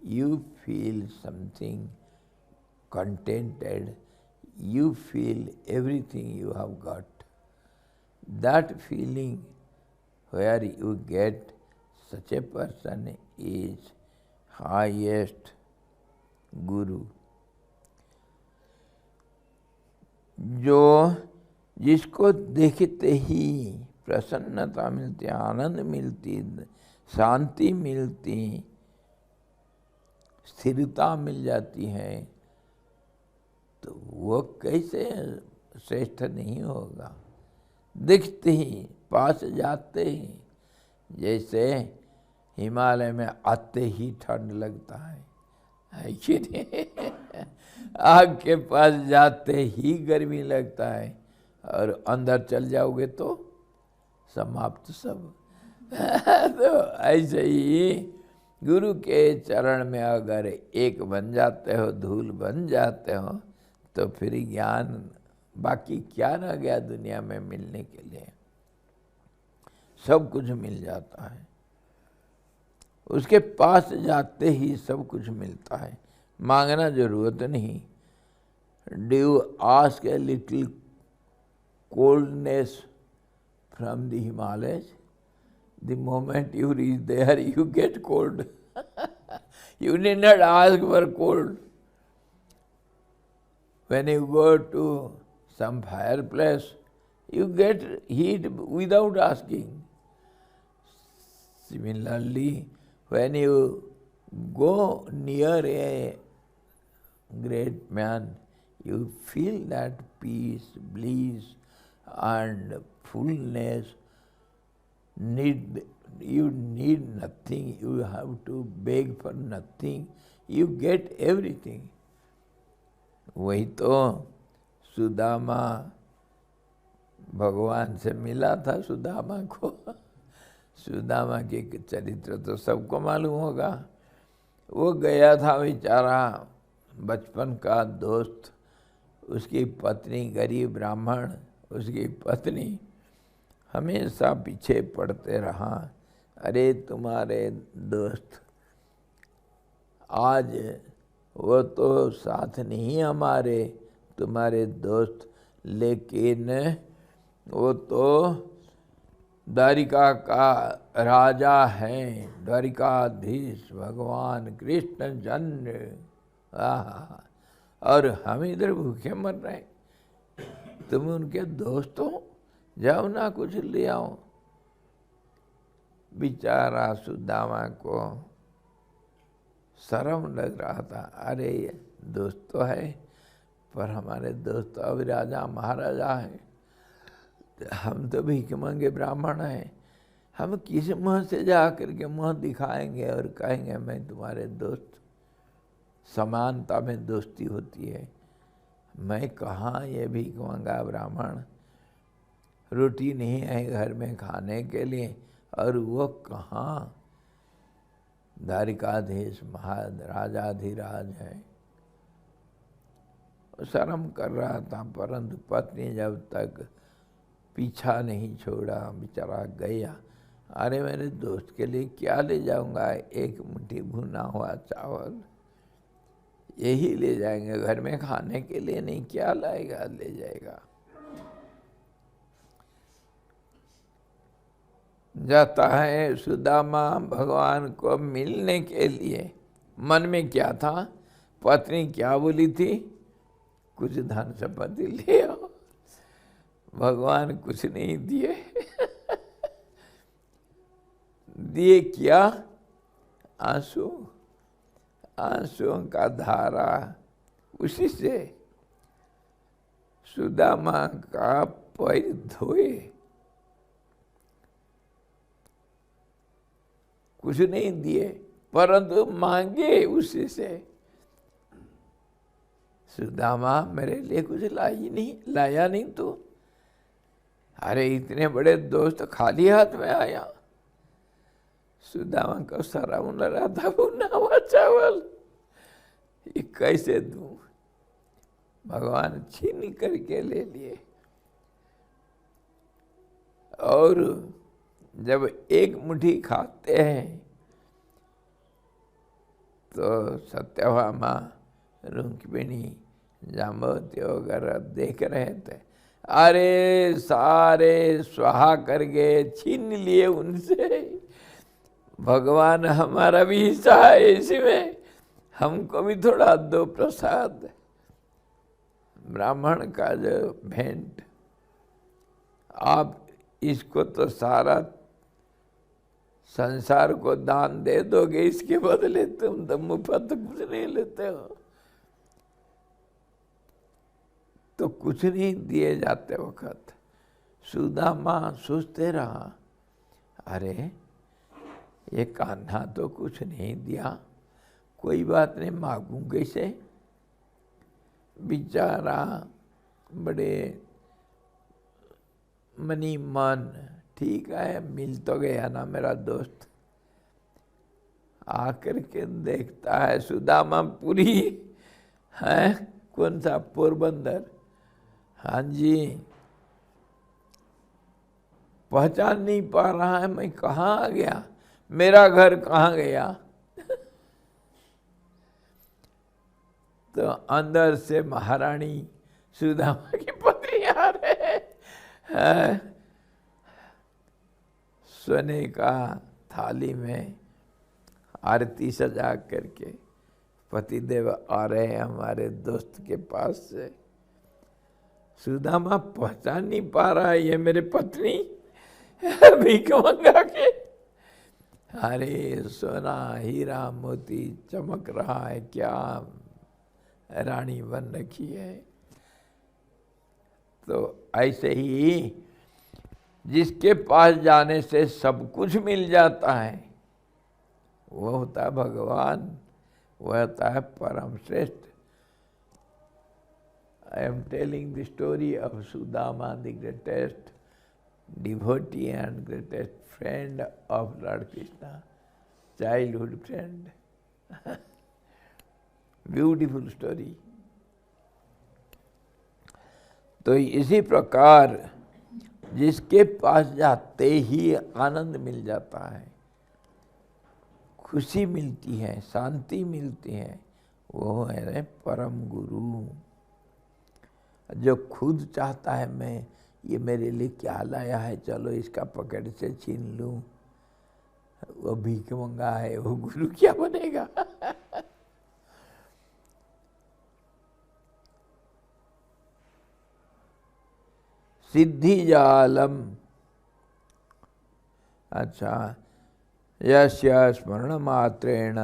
Speaker 1: you feel something contented, you feel everything you have got. That feeling where you get such a person is highest Guru. जो जिसको देखते ही प्रसन्नता मिलती, आनंद मिलती, शांति मिलती, स्थिरता मिल जाती है, तो वो कैसे श्रेष्ठ नहीं होगा। दिखते ही, पास जाते ही, जैसे हिमालय में आते ही ठंड लगता है कि नहीं? आग के पास जाते ही गर्मी लगता है और अंदर चल जाओगे तो समाप्त सब। तो ऐसे ही गुरु के चरण में अगर एक बन जाते हो, धूल बन जाते हो, तो फिर ज्ञान बाकी क्या रह गया दुनिया में मिलने के लिए। सब कुछ मिल जाता है, उसके पास जाते ही सब कुछ मिलता है, मांगना जरूरत नहीं। Do you ask a little coldness from the Himalayas? The moment you reach there, you get cold. You need not ask for cold. When you go to some fireplace, you get heat without asking. Similarly, when you go near a great man, you feel that peace, bliss and fullness. You need nothing, you have to beg for nothing, you get everything. वही तो सुदामा भगवान से मिला था सुदामा को। सुदामा के चरित्र तो सबको मालूम होगा। वो गया था बेचारा, बचपन का दोस्त, उसकी पत्नी गरीब ब्राह्मण, उसकी पत्नी हमेशा पीछे पड़ते रहा। अरे तुम्हारे दोस्त, आज वो तो साथ नहीं हमारे, तुम्हारे दोस्त, लेकिन वो तो द्वारिका का राजा है, द्वारिकाधीश भगवान कृष्ण जन्म। और हम इधर भूखे मर रहे, तुम उनके दोस्त हो, जाओ ना कुछ ले आओ। बेचारा सुदामा को शर्म लग रहा था। अरे दोस्त तो है, पर हमारे दोस्त अब राजा महाराजा है, हम तो भीख मांगे ब्राह्मण हैं, हम किस मुँह से जा करके मुँह दिखाएंगे और कहेंगे मैं तुम्हारे दोस्त। समानता में दोस्ती होती है। मैं कहाँ ये भीख मांगा ब्राह्मण, रोटी नहीं है घर में खाने के लिए, और वो कहाँ द्वारिकाधीश राजाधिराज है। शर्म कर रहा था, परंतु पत्नी जब तक पीछा नहीं छोड़ा, बेचारा गया। अरे मेरे दोस्त के लिए क्या ले जाऊंगा, एक मुट्ठी भुना हुआ चावल यही ले जाएंगे, घर में खाने के लिए नहीं, क्या लाएगा, ले जाएगा। जाता है सुदामा भगवान को मिलने के लिए। मन में क्या था, पत्नी क्या बोली थी, कुछ धन संपत्ति ले आओ। भगवान कुछ नहीं दिए। दिए क्या, आंसू। आंसुओं का धारा उसी से सुदामा का पैर धोए, कुछ नहीं दिए परंतु मांगे उसी से। सुदामा मेरे लिए कुछ लाया नहीं तू। अरे इतने बड़े दोस्त खाली हाथ में आया। सुदामा को सारा उन रहा था भुना हुआ चावल, ये कैसे दूं? भगवान छीन करके ले लिए। और जब एक मुट्ठी खाते हैं तो सत्यभामा, रुक्मिणी, जाम्बवती वगैरह देख रहे थे। अरे सारे स्वाहा करके छीन लिए उनसे। भगवान हमारा भी हिस्सा है इसमें, हमको भी थोड़ा दो प्रसाद। ब्राह्मण का जो भेंट, आप इसको तो सारा संसार को दान दे दोगे, इसके बदले तुम तो मुफ्त कुछ नहीं लेते हो। तो कुछ नहीं दिए जाते वक्त सुदामा सोचते रहा, अरे ये कान्हा तो कुछ नहीं दिया, कोई बात नहीं, मांगू कैसे? बेचारा बड़े मनी मन, ठीक है मिल तो गया ना मेरा दोस्त। आकर के देखता है सुदामा पुरी है, कौन सा, पोरबंदर। हाँ जी, पहचान नहीं पा रहा है, मैं कहाँ आ गया, मेरा घर कहाँ गया? तो अंदर से महारानी सुदामा की पत्नी आ रहे हैं, सोने का थाली में आरती सजा करके पतिदेव आ रहे हैं हमारे दोस्त के पास से। सुदामा पहचान नहीं पा रहा है, ये मेरे पत्नी भीख मंगा के। अरे सोना हीरा मोती चमक रहा है, क्या रानी बन रखी है। तो ऐसे ही जिसके पास जाने से सब कुछ मिल जाता है, वो होता है भगवान, वह होता है परम श्रेष्ठ। I am telling the story of Sudama, the greatest devotee and greatest friend of Lord Krishna, childhood friend. Beautiful story. तो इसी प्रकार जिसके पास जाते ही आनंद मिल जाता है, खुशी मिलती है, शांति मिलती है, वो है परम गुरु। जो खुद चाहता है मैं ये मेरे लिए क्या लाया है, चलो इसका पकड़ से छीन लूं, वो भीख मंगा है, वो गुरु क्या बनेगा? सिद्धि जालम, अच्छा, यस्य स्मरण मात्रेण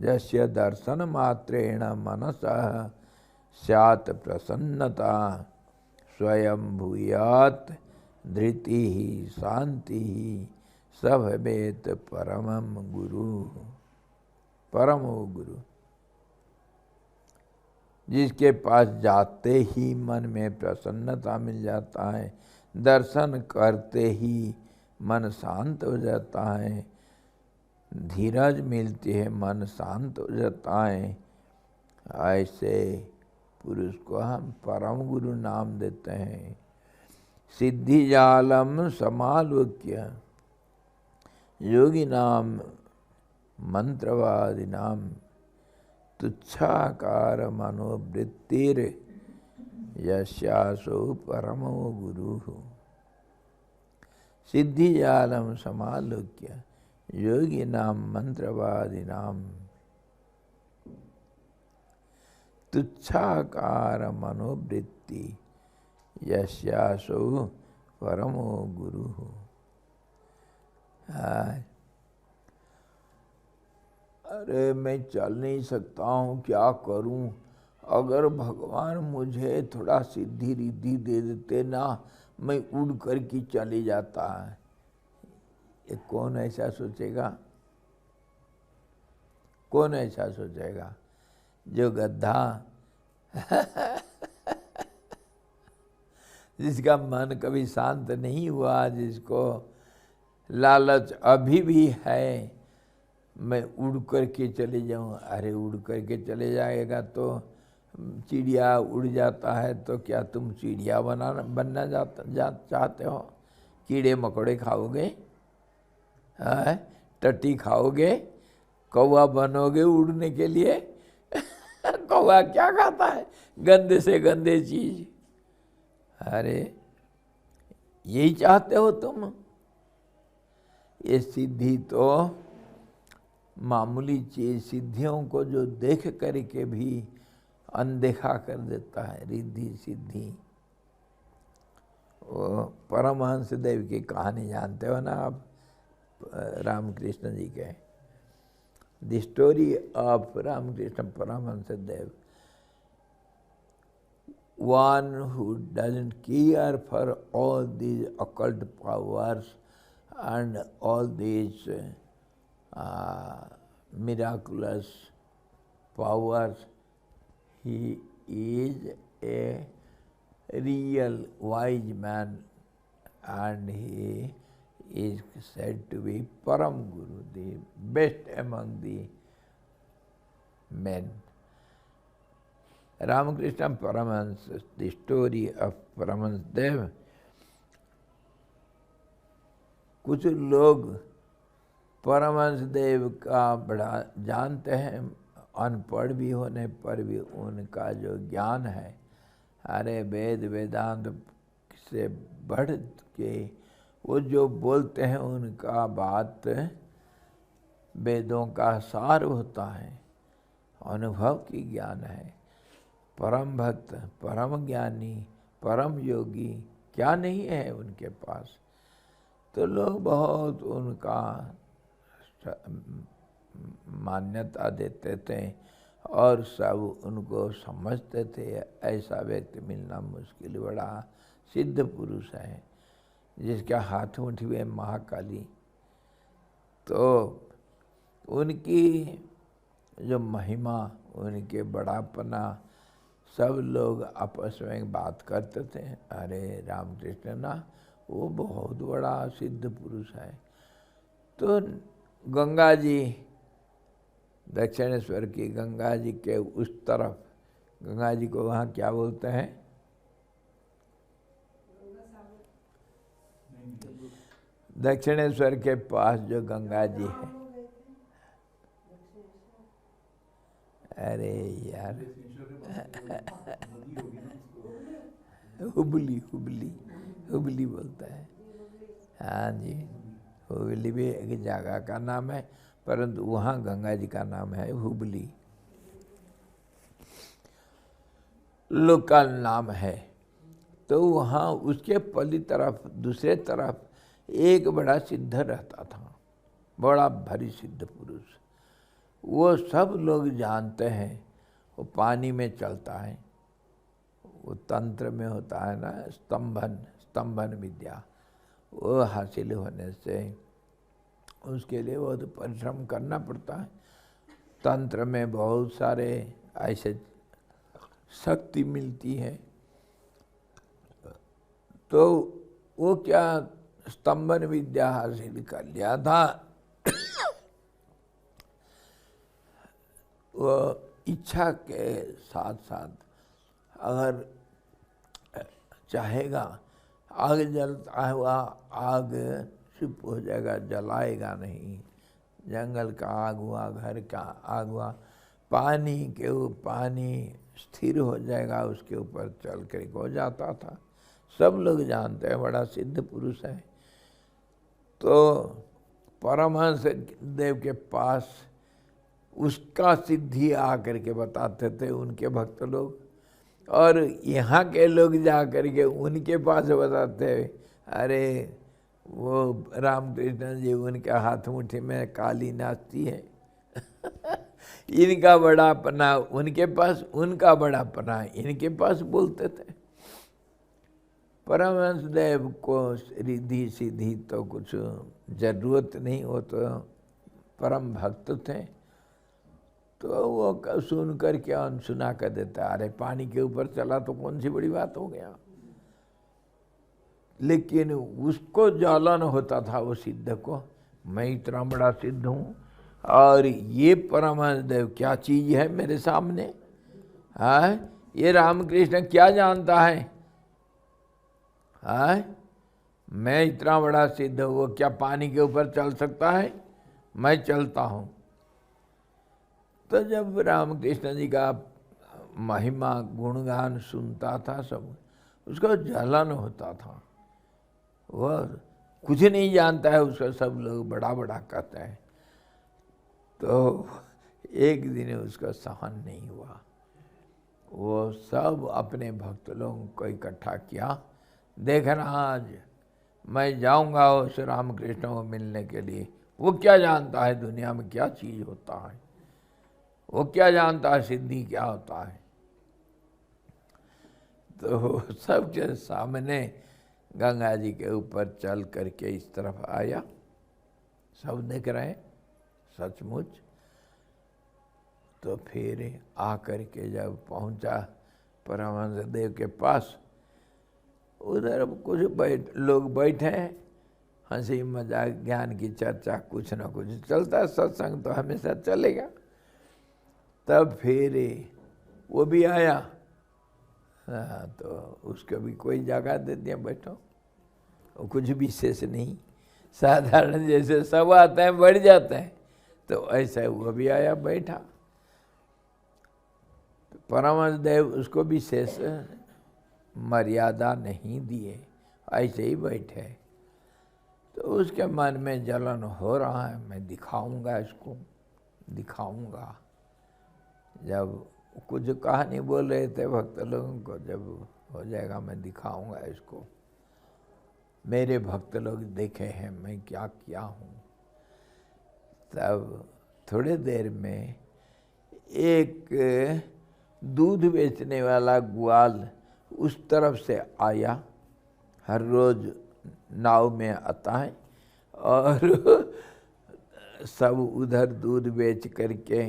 Speaker 1: यस्य दर्शन मात्रेण मनसः स्यात् प्रसन्नता स्वयं भूयात् धृति शांति स भवेत् परमं गुरु। परमो गुरु, जिसके पास जाते ही मन में प्रसन्नता मिल जाता है, दर्शन करते ही मन शांत हो जाता है, धीरज मिलती है, मन शांत हो जाता है, ऐसे पुरुष को हम परम गुरु नाम देते हैं। सिद्धि जालम समालोक्य योगी नाम मंत्रवादी नाम तुच्छाकार मनोवृत्तिर यस्यासो परमो गुरु। सिद्धि जालम समालोक्य योगी नाम मंत्रवादी नाम तुच्छाकार मनोवृत्ति यस्यासो परमो गुरु। अरे मैं चल नहीं सकता हूँ, क्या करूँ? अगर भगवान मुझे थोड़ा सिद्धि रिद्धि दे देते ना, मैं उड़ कर के चले जाता है। ये कौन ऐसा सोचेगा? कौन ऐसा सोचेगा? जो गधा जिसका मन कभी शांत नहीं हुआ, जिसको लालच अभी भी है, मैं उड़ कर के चले जाऊं। अरे उड़ कर के चले जाएगा तो चिड़िया उड़ जाता है, तो क्या तुम चिड़िया बनना चाहते हो? कीड़े मकोड़े खाओगे? टट्टी खाओगे? कौवा बनोगे उड़ने के लिए? कौवा क्या खाता है? गंदे से गंदे चीज। अरे यही चाहते हो तुम? ये सिद्धि तो मामूली चीज, सिद्धियों को जो देख करके भी अनदेखा कर देता है, रिद्धि सिद्धि। वो परमहंस देव की कहानी जानते हो ना आप, रामकृष्ण जी के, the story of Ramakrishna Paramahamsa Dev, one who doesn't care for all these occult powers and all these miraculous powers. He is a real wise man, and he is said to be Param Guru, the best among the men. Ramakrishna Paramahansa, the story of Paramahansa Dev. कुछ लोग परमहंस देव का बड़ा जानते हैं, अनपढ़ भी होने पर भी उनका जो ज्ञान है, अरे वेद वेदांत से बढ़ के वो जो बोलते हैं उनका बात वेदों का सार होता है, अनुभव की ज्ञान है। परम भक्त, परम ज्ञानी, परम योगी क्या नहीं है उनके पास? तो लोग बहुत उनका मान्यता देते थे और सब उनको समझते थे। ऐसा व्यक्ति मिलना मुश्किल, बड़ा सिद्ध पुरुष है जिसका हाथ मुट्ठी में महाकाली। तो उनकी जो महिमा, उनके बड़ापना, सब लोग आपस में बात करते थे, अरे रामकृष्ण ना वो बहुत बड़ा सिद्ध पुरुष है। तो गंगा जी, दक्षिणेश्वर की गंगा जी के उस तरफ, गंगा जी को वहाँ क्या बोलते हैं? दक्षिणेश्वर के पास जो गंगा जी है, अरे यार हुबली, हुबली, हुबली बोलता है। हाँ जी, हुबली भी एक जगह का नाम है, परंतु वहाँ गंगा जी का नाम है हुबली, लोकल नाम है। तो वहाँ उसके पली तरफ, दूसरे तरफ एक बड़ा सिद्ध रहता था, बड़ा भारी सिद्ध पुरुष। वो सब लोग जानते हैं, वो पानी में चलता है, वो तंत्र में होता है ना, स्तंभन विद्या, वो हासिल होने से उसके लिए बहुत परिश्रम करना पड़ता है। तंत्र में बहुत सारे ऐसे शक्ति मिलती है। तो वो क्या स्तंभन विद्या हासिल कर लिया था। वो इच्छा के साथ साथ अगर चाहेगा, आग जलता है वह आग चुप हो जाएगा, जलाएगा नहीं। जंगल का आग हुआ, घर का आग हुआ, पानी के पानी स्थिर हो जाएगा, उसके ऊपर चल कर हो जाता था। सब लोग जानते हैं बड़ा सिद्ध पुरुष है। तो परमहंस देव के पास उसका सिद्धि आकर के बताते थे उनके भक्त लोग, और यहाँ के लोग जा कर के उनके पास बताते, अरे वो रामकृष्ण जी, उनके हाथ मुट्ठी में काली नाचती है, इनका बड़ापना उनके पास, उनका बड़ापना इनके पास बोलते थे। परमहंस देव को रिद्धि सिद्धि तो कुछ जरूरत नहीं, वो तो परम भक्त थे। तो वो सुन कर के अनसुना कर देता, अरे पानी के ऊपर चला तो कौन सी बड़ी बात हो गया। लेकिन उसको जलन होता था वो सिद्ध को, मैं इतना बड़ा सिद्ध हूँ और ये परमहंस देव क्या चीज़ है मेरे सामने। हाँ, ये रामकृष्ण क्या जानता है। हाँ, मैं इतना बड़ा सिद्ध हूँ, वो क्या पानी के ऊपर चल सकता है, मैं चलता हूँ। तो जब रामकृष्ण जी का महिमा गुणगान सुनता था सब, उसको जलन होता था। वह कुछ नहीं जानता है, उसका सब लोग बड़ा बड़ा कहते हैं। तो एक दिन उसका सहन नहीं हुआ, वो सब अपने भक्त लोगों को इकट्ठा किया। देखना आज मैं जाऊंगा उस रामकृष्ण को मिलने के लिए, वो क्या जानता है दुनिया में क्या चीज़ होता है, वो क्या जानता है सिद्धि क्या होता है। तो सबके सामने गंगा जी के ऊपर चल करके इस तरफ आया, सब देख रहे हैं सचमुच। तो फिर आकर के जब पहुंचा परमहंस देव के पास, उधर कुछ लोग बैठे हैं, हंसी मजाक ज्ञान की चर्चा कुछ न कुछ चलता, सत्संग तो हमेशा चलेगा। तब फिर वो भी आया, हाँ, तो उसको भी कोई जगह दे दिया, बैठो। वो कुछ विशेष नहीं, साधारण जैसे सब आते हैं बढ़ जाते हैं, तो ऐसा वो भी आया बैठा। तो परमहंस देव उसको विशेष मर्यादा नहीं दिए, ऐसे ही बैठे। तो उसके मन में जलन हो रहा है, मैं दिखाऊंगा इसको, दिखाऊंगा। जब कुछ कहानी बोल रहे थे भक्त लोगों को, जब हो जाएगा मैं दिखाऊंगा इसको, मेरे भक्त लोग देखे हैं मैं क्या किया हूँ। तब थोड़े देर में एक दूध बेचने वाला ग्वाल उस तरफ से आया, हर रोज नाव में आता है और सब उधर दूध बेच करके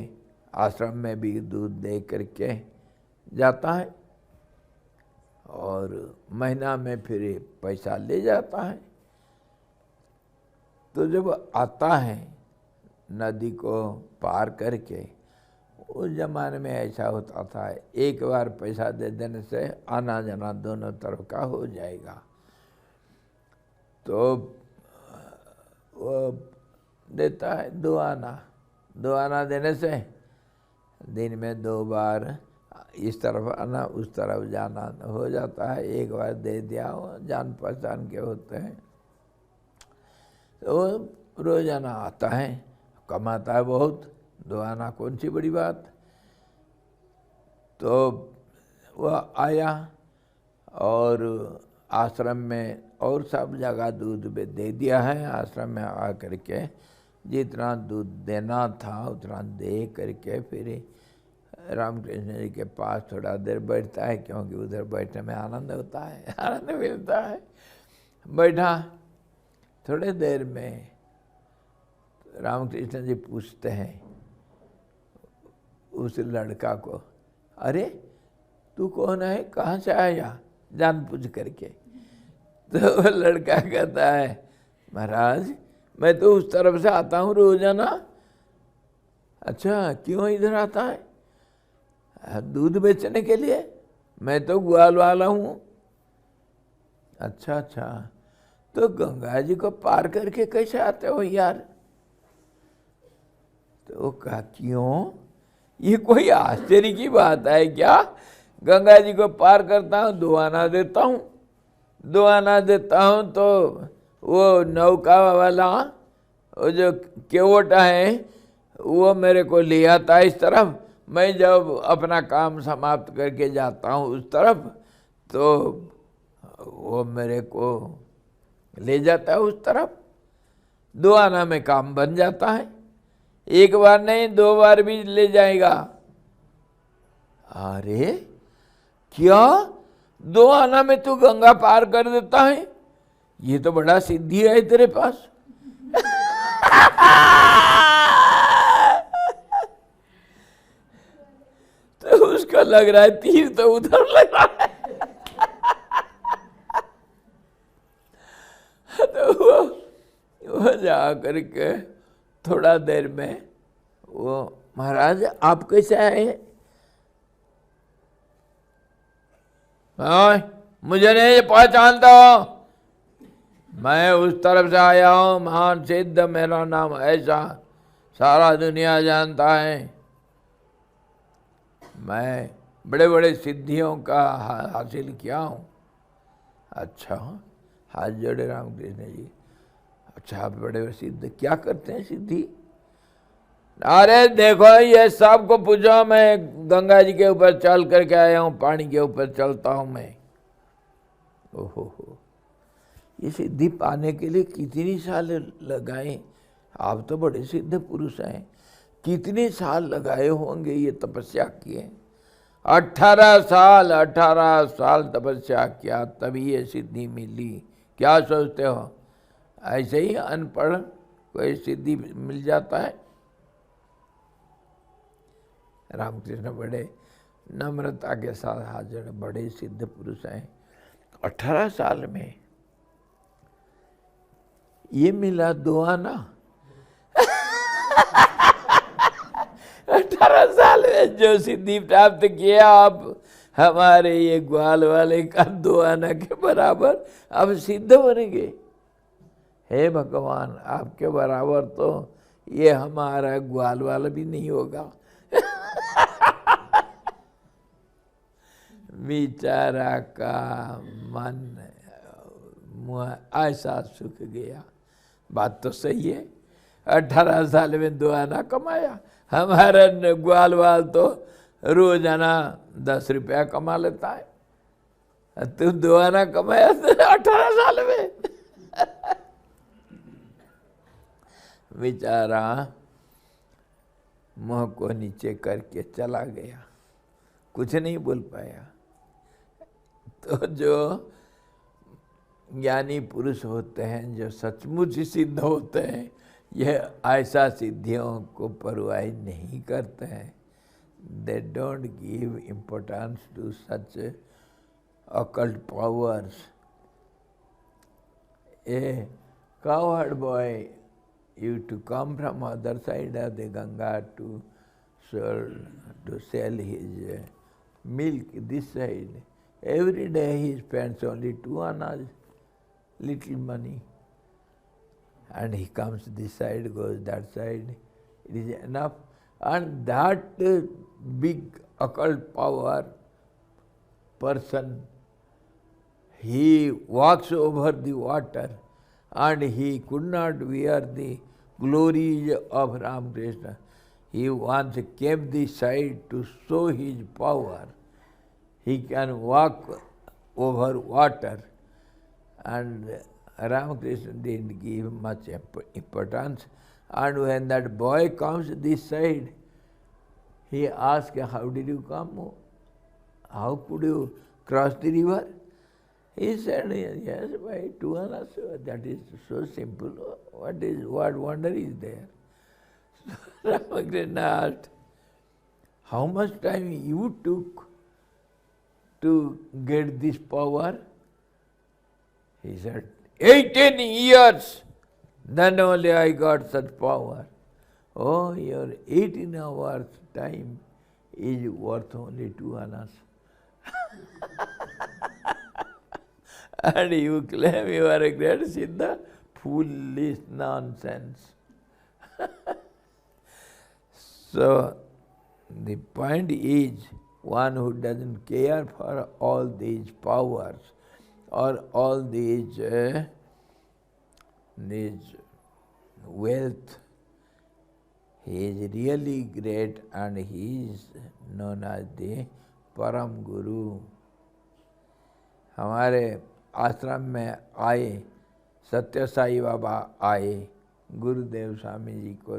Speaker 1: आश्रम में भी दूध दे करके जाता है और महीना में फिर पैसा ले जाता है। तो जब आता है नदी को पार करके, उस जमाने में ऐसा होता था, एक बार पैसा दे देने से आना जाना दोनों तरफ का हो जाएगा। तो वो देता है 2 आना, 2 आना देने से दिन में 2 बार इस तरफ आना उस तरफ जाना हो जाता है। एक बार दे दिया, हो जान पहचान के होते हैं, तो रोजाना आता है, कमाता है बहुत, 2 आना कौन सी बड़ी बात। तो वह आया और आश्रम में और सब जगह दूध दे दिया है। आश्रम में आ करके जितना दूध देना था उतना दे करके फिर रामकृष्ण जी के पास थोड़ा देर बैठता है, क्योंकि उधर बैठने में आनंद होता है, आनंद मिलता है। बैठा थोड़े देर में रामकृष्ण जी पूछते हैं उस लड़का को, अरे तू कौन है, कहाँ से आया, जान पूछ करके। तो लड़का कहता है, महाराज मैं तो उस तरफ से आता हूँ रोजाना। अच्छा, क्यों इधर आता है? दूध बेचने के लिए, मैं तो ग्वाल वाला हूँ। अच्छा अच्छा, तो गंगा जी को पार करके कैसे आते हो यार? तो कहा, क्यों, ये कोई आश्चर्य की बात है क्या? गंगा जी को पार करता हूँ, 2 आना देता हूँ, 2 आना देता हूँ तो वो नौका वाला वो जो केवटा है वो मेरे को ले आता है इस तरफ। मैं जब अपना काम समाप्त करके जाता हूँ उस तरफ, तो वो मेरे को ले जाता है उस तरफ, 2 आना में काम बन जाता है। एक बार नहीं 2 बार भी ले जाएगा। अरे क्या 2 आना में तू गंगा पार कर देता है? ये तो बड़ा सिद्धि है तेरे पास। तो उसका लग रहा है तीर तो उधर लग रहा है। तो वो जा करके थोड़ा देर में वो, महाराज आप कैसे आए? मुझे नहीं पहचानता हो, मैं उस तरफ से आया हूं, महान सिद्ध मेरा नाम ऐसा, सारा दुनिया जानता है। मैं बड़े बड़े सिद्धियों का हासिल किया हूँ। अच्छा, हाथ जोड़े रामकृष्ण जी। अच्छा, आप बड़े सिद्ध क्या करते हैं सिद्धि? अरे देखो ये सबको पूछो, मैं गंगा जी के ऊपर चल करके आया हूँ, पानी के ऊपर चलता हूँ मैं। ओहो हो, ये सिद्धि पाने के लिए कितनी साल लगाए? आप तो बड़े सिद्ध पुरुष हैं, कितने साल लगाए होंगे ये तपस्या किए? 18 साल तपस्या किया तभी ये सिद्धि मिली। क्या सोचते हो ऐसे ही अनपढ़ कोई सिद्धि मिल जाता है? रामकृष्ण बड़े नम्रता के साथ हाजिर, बड़े सिद्ध पुरुष हैं। 18 साल में ये मिला 2 आना। 18 साल में जो सिद्धि प्राप्त किया आप, हमारे ये ग्वाल वाले का 2 आना के बराबर अब सिद्ध बनेंगे। हे भगवान, आपके बराबर तो ये हमारा ग्वाल वाला भी नहीं होगा। बेचारा का मन ऐसा सूख गया। बात तो सही है, 18 साल में 2 आना कमाया। हमारा ग्वाल वाल तो रोजाना 10 रुपया कमा लेता है, तुम 2 आना कमाया 18 साल में। बेचारा मुंह को नीचे करके चला गया, कुछ नहीं बोल पाया। तो जो ज्ञानी पुरुष होते हैं, जो सचमुच सिद्ध होते हैं, यह ऐसा सिद्धियों को परवाह नहीं करते हैं। They don't give importance to such occult powers. A cowherd boy used to come from other side of the Ganga to sell his milk this side. Every day he spends only 2 annas, little money. And he comes this side, goes that side. It is enough. And that big occult power person, he walks over the water and he could not wear the glories of Ramakrishna. He once came this side to show his power. He can walk over water, and Ramakrishna didn't give much importance. And when that boy comes this side, he asked, how did you come? How could you cross the river? He said, yes, by 2 annas. That is so simple. What wonder is there? So Ramakrishna asked, how much time you took to get this power? He said, 18 years. Then only I got such power. Oh, your 18 hours time is worth only 2 annas. And you claim you are a great Siddha? Foolish nonsense. So, the point is, one who doesn't care for all these powers or all these wealth, he is really great and he is known as the Param Guru. हमारे आश्रम में आए, सत्य साई बाबा आए गुरुदेव स्वामी जी को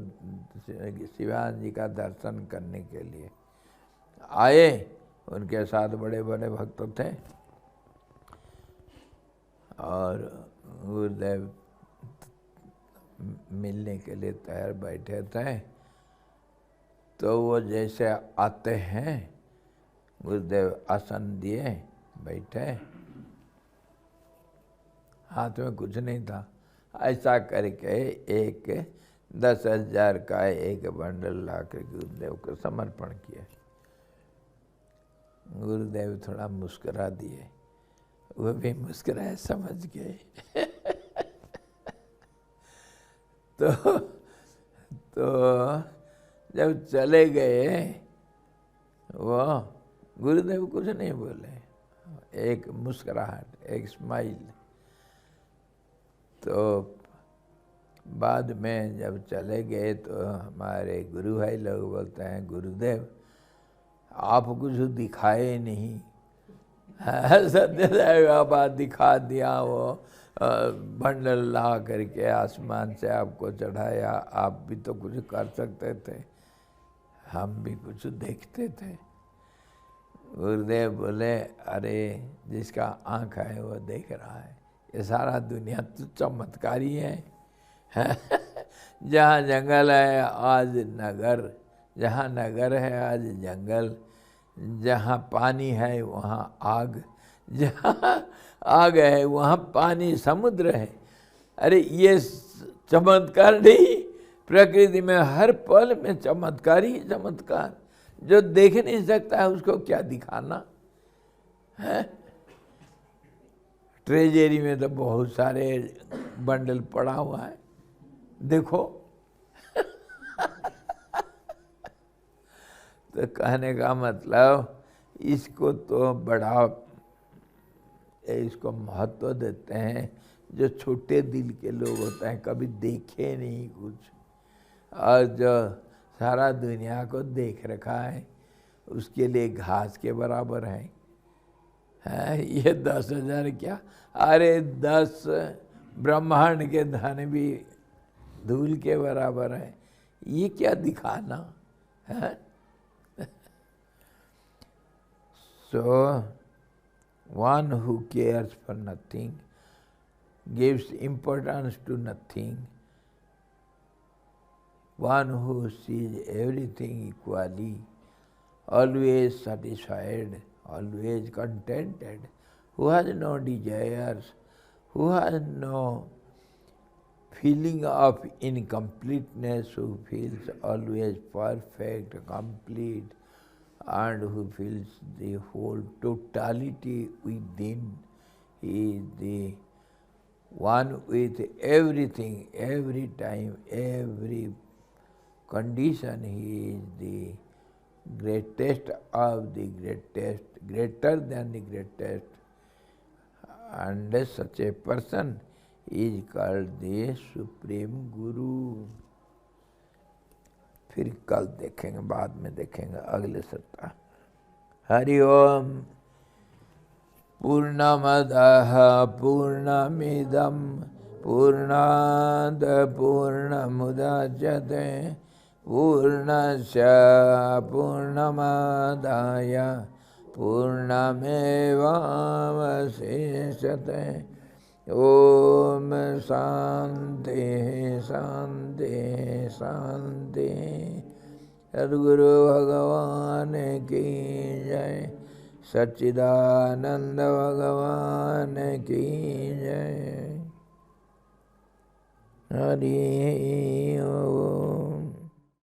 Speaker 1: शिवानंद जी का दर्शन करने के लिए आए। उनके साथ बड़े बड़े भक्त थे और गुरुदेव मिलने के लिए तैयार बैठे थे। तो वो जैसे आते हैं, गुरुदेव आसन दिए, बैठे, हाथ में कुछ नहीं था, ऐसा करके एक 10,000 का एक बंडल ला कर गुरुदेव को समर्पण किया। गुरुदेव थोड़ा मुस्कुरा दिए, वो भी मुस्कुराए, समझ गए। तो जब चले गए वो, गुरुदेव कुछ नहीं बोले, एक मुस्कुराहट, एक स्माइल। तो बाद में जब चले गए तो हमारे गुरु भाई लोग बोलते हैं, गुरुदेव आप कुछ दिखाए नहीं। सत्यदेव बाबा दिखा दिया, वो बंडल ला करके आसमान से आपको चढ़ाया, आप भी तो कुछ कर सकते थे, हम भी कुछ देखते थे। गुरुदेव बोले, अरे जिसका आँख है वो देख रहा है, ये सारा दुनिया तो चमत्कारी है। जहाँ जंगल है आज नगर, जहाँ नगर है आज जंगल, जहाँ पानी है वहाँ आग, जहाँ आग है वहाँ पानी समुद्र है। अरे ये चमत्कार नहीं, प्रकृति में हर पल में चमत्कार ही चमत्कार। जो देख नहीं सकता है उसको क्या दिखाना है। ट्रेजरी में तो बहुत सारे बंडल पड़ा हुआ है, देखो। तो कहने का मतलब, इसको तो बड़ा, इसको महत्व देते हैं जो छोटे दिल के लोग होते हैं, कभी देखे नहीं कुछ, और जो सारा दुनिया को देख रखा है, उसके लिए घास के बराबर है। ये 10,000 क्या, अरे 10 ब्रह्मांड के धन भी धूल के बराबर है, ये क्या दिखाना है। So, one who cares for nothing, gives importance to nothing, one who sees everything equally, always satisfied, always contented, who has no desires, who has no feeling of incompleteness, who feels always perfect, complete, and who feels the whole totality within. He is the one with everything, every time, every condition. He is the greatest of the greatest, greater than the greatest. And such a person is called the Supreme Guru. फिर कल देखेंगे, बाद में देखेंगे अगले सप्ताह। हरि ओम। पूर्णमदः पूर्णमिदं पूर्णात् पूर्णमुदच्यते पूर्णस्य पूर्णमादाय पूर्णमेवावशिष्यते। ओम शांति शांति शांति। सद्गुरु भगवान की जय, सच्चिदानंद भगवान की जय। हरि ओम।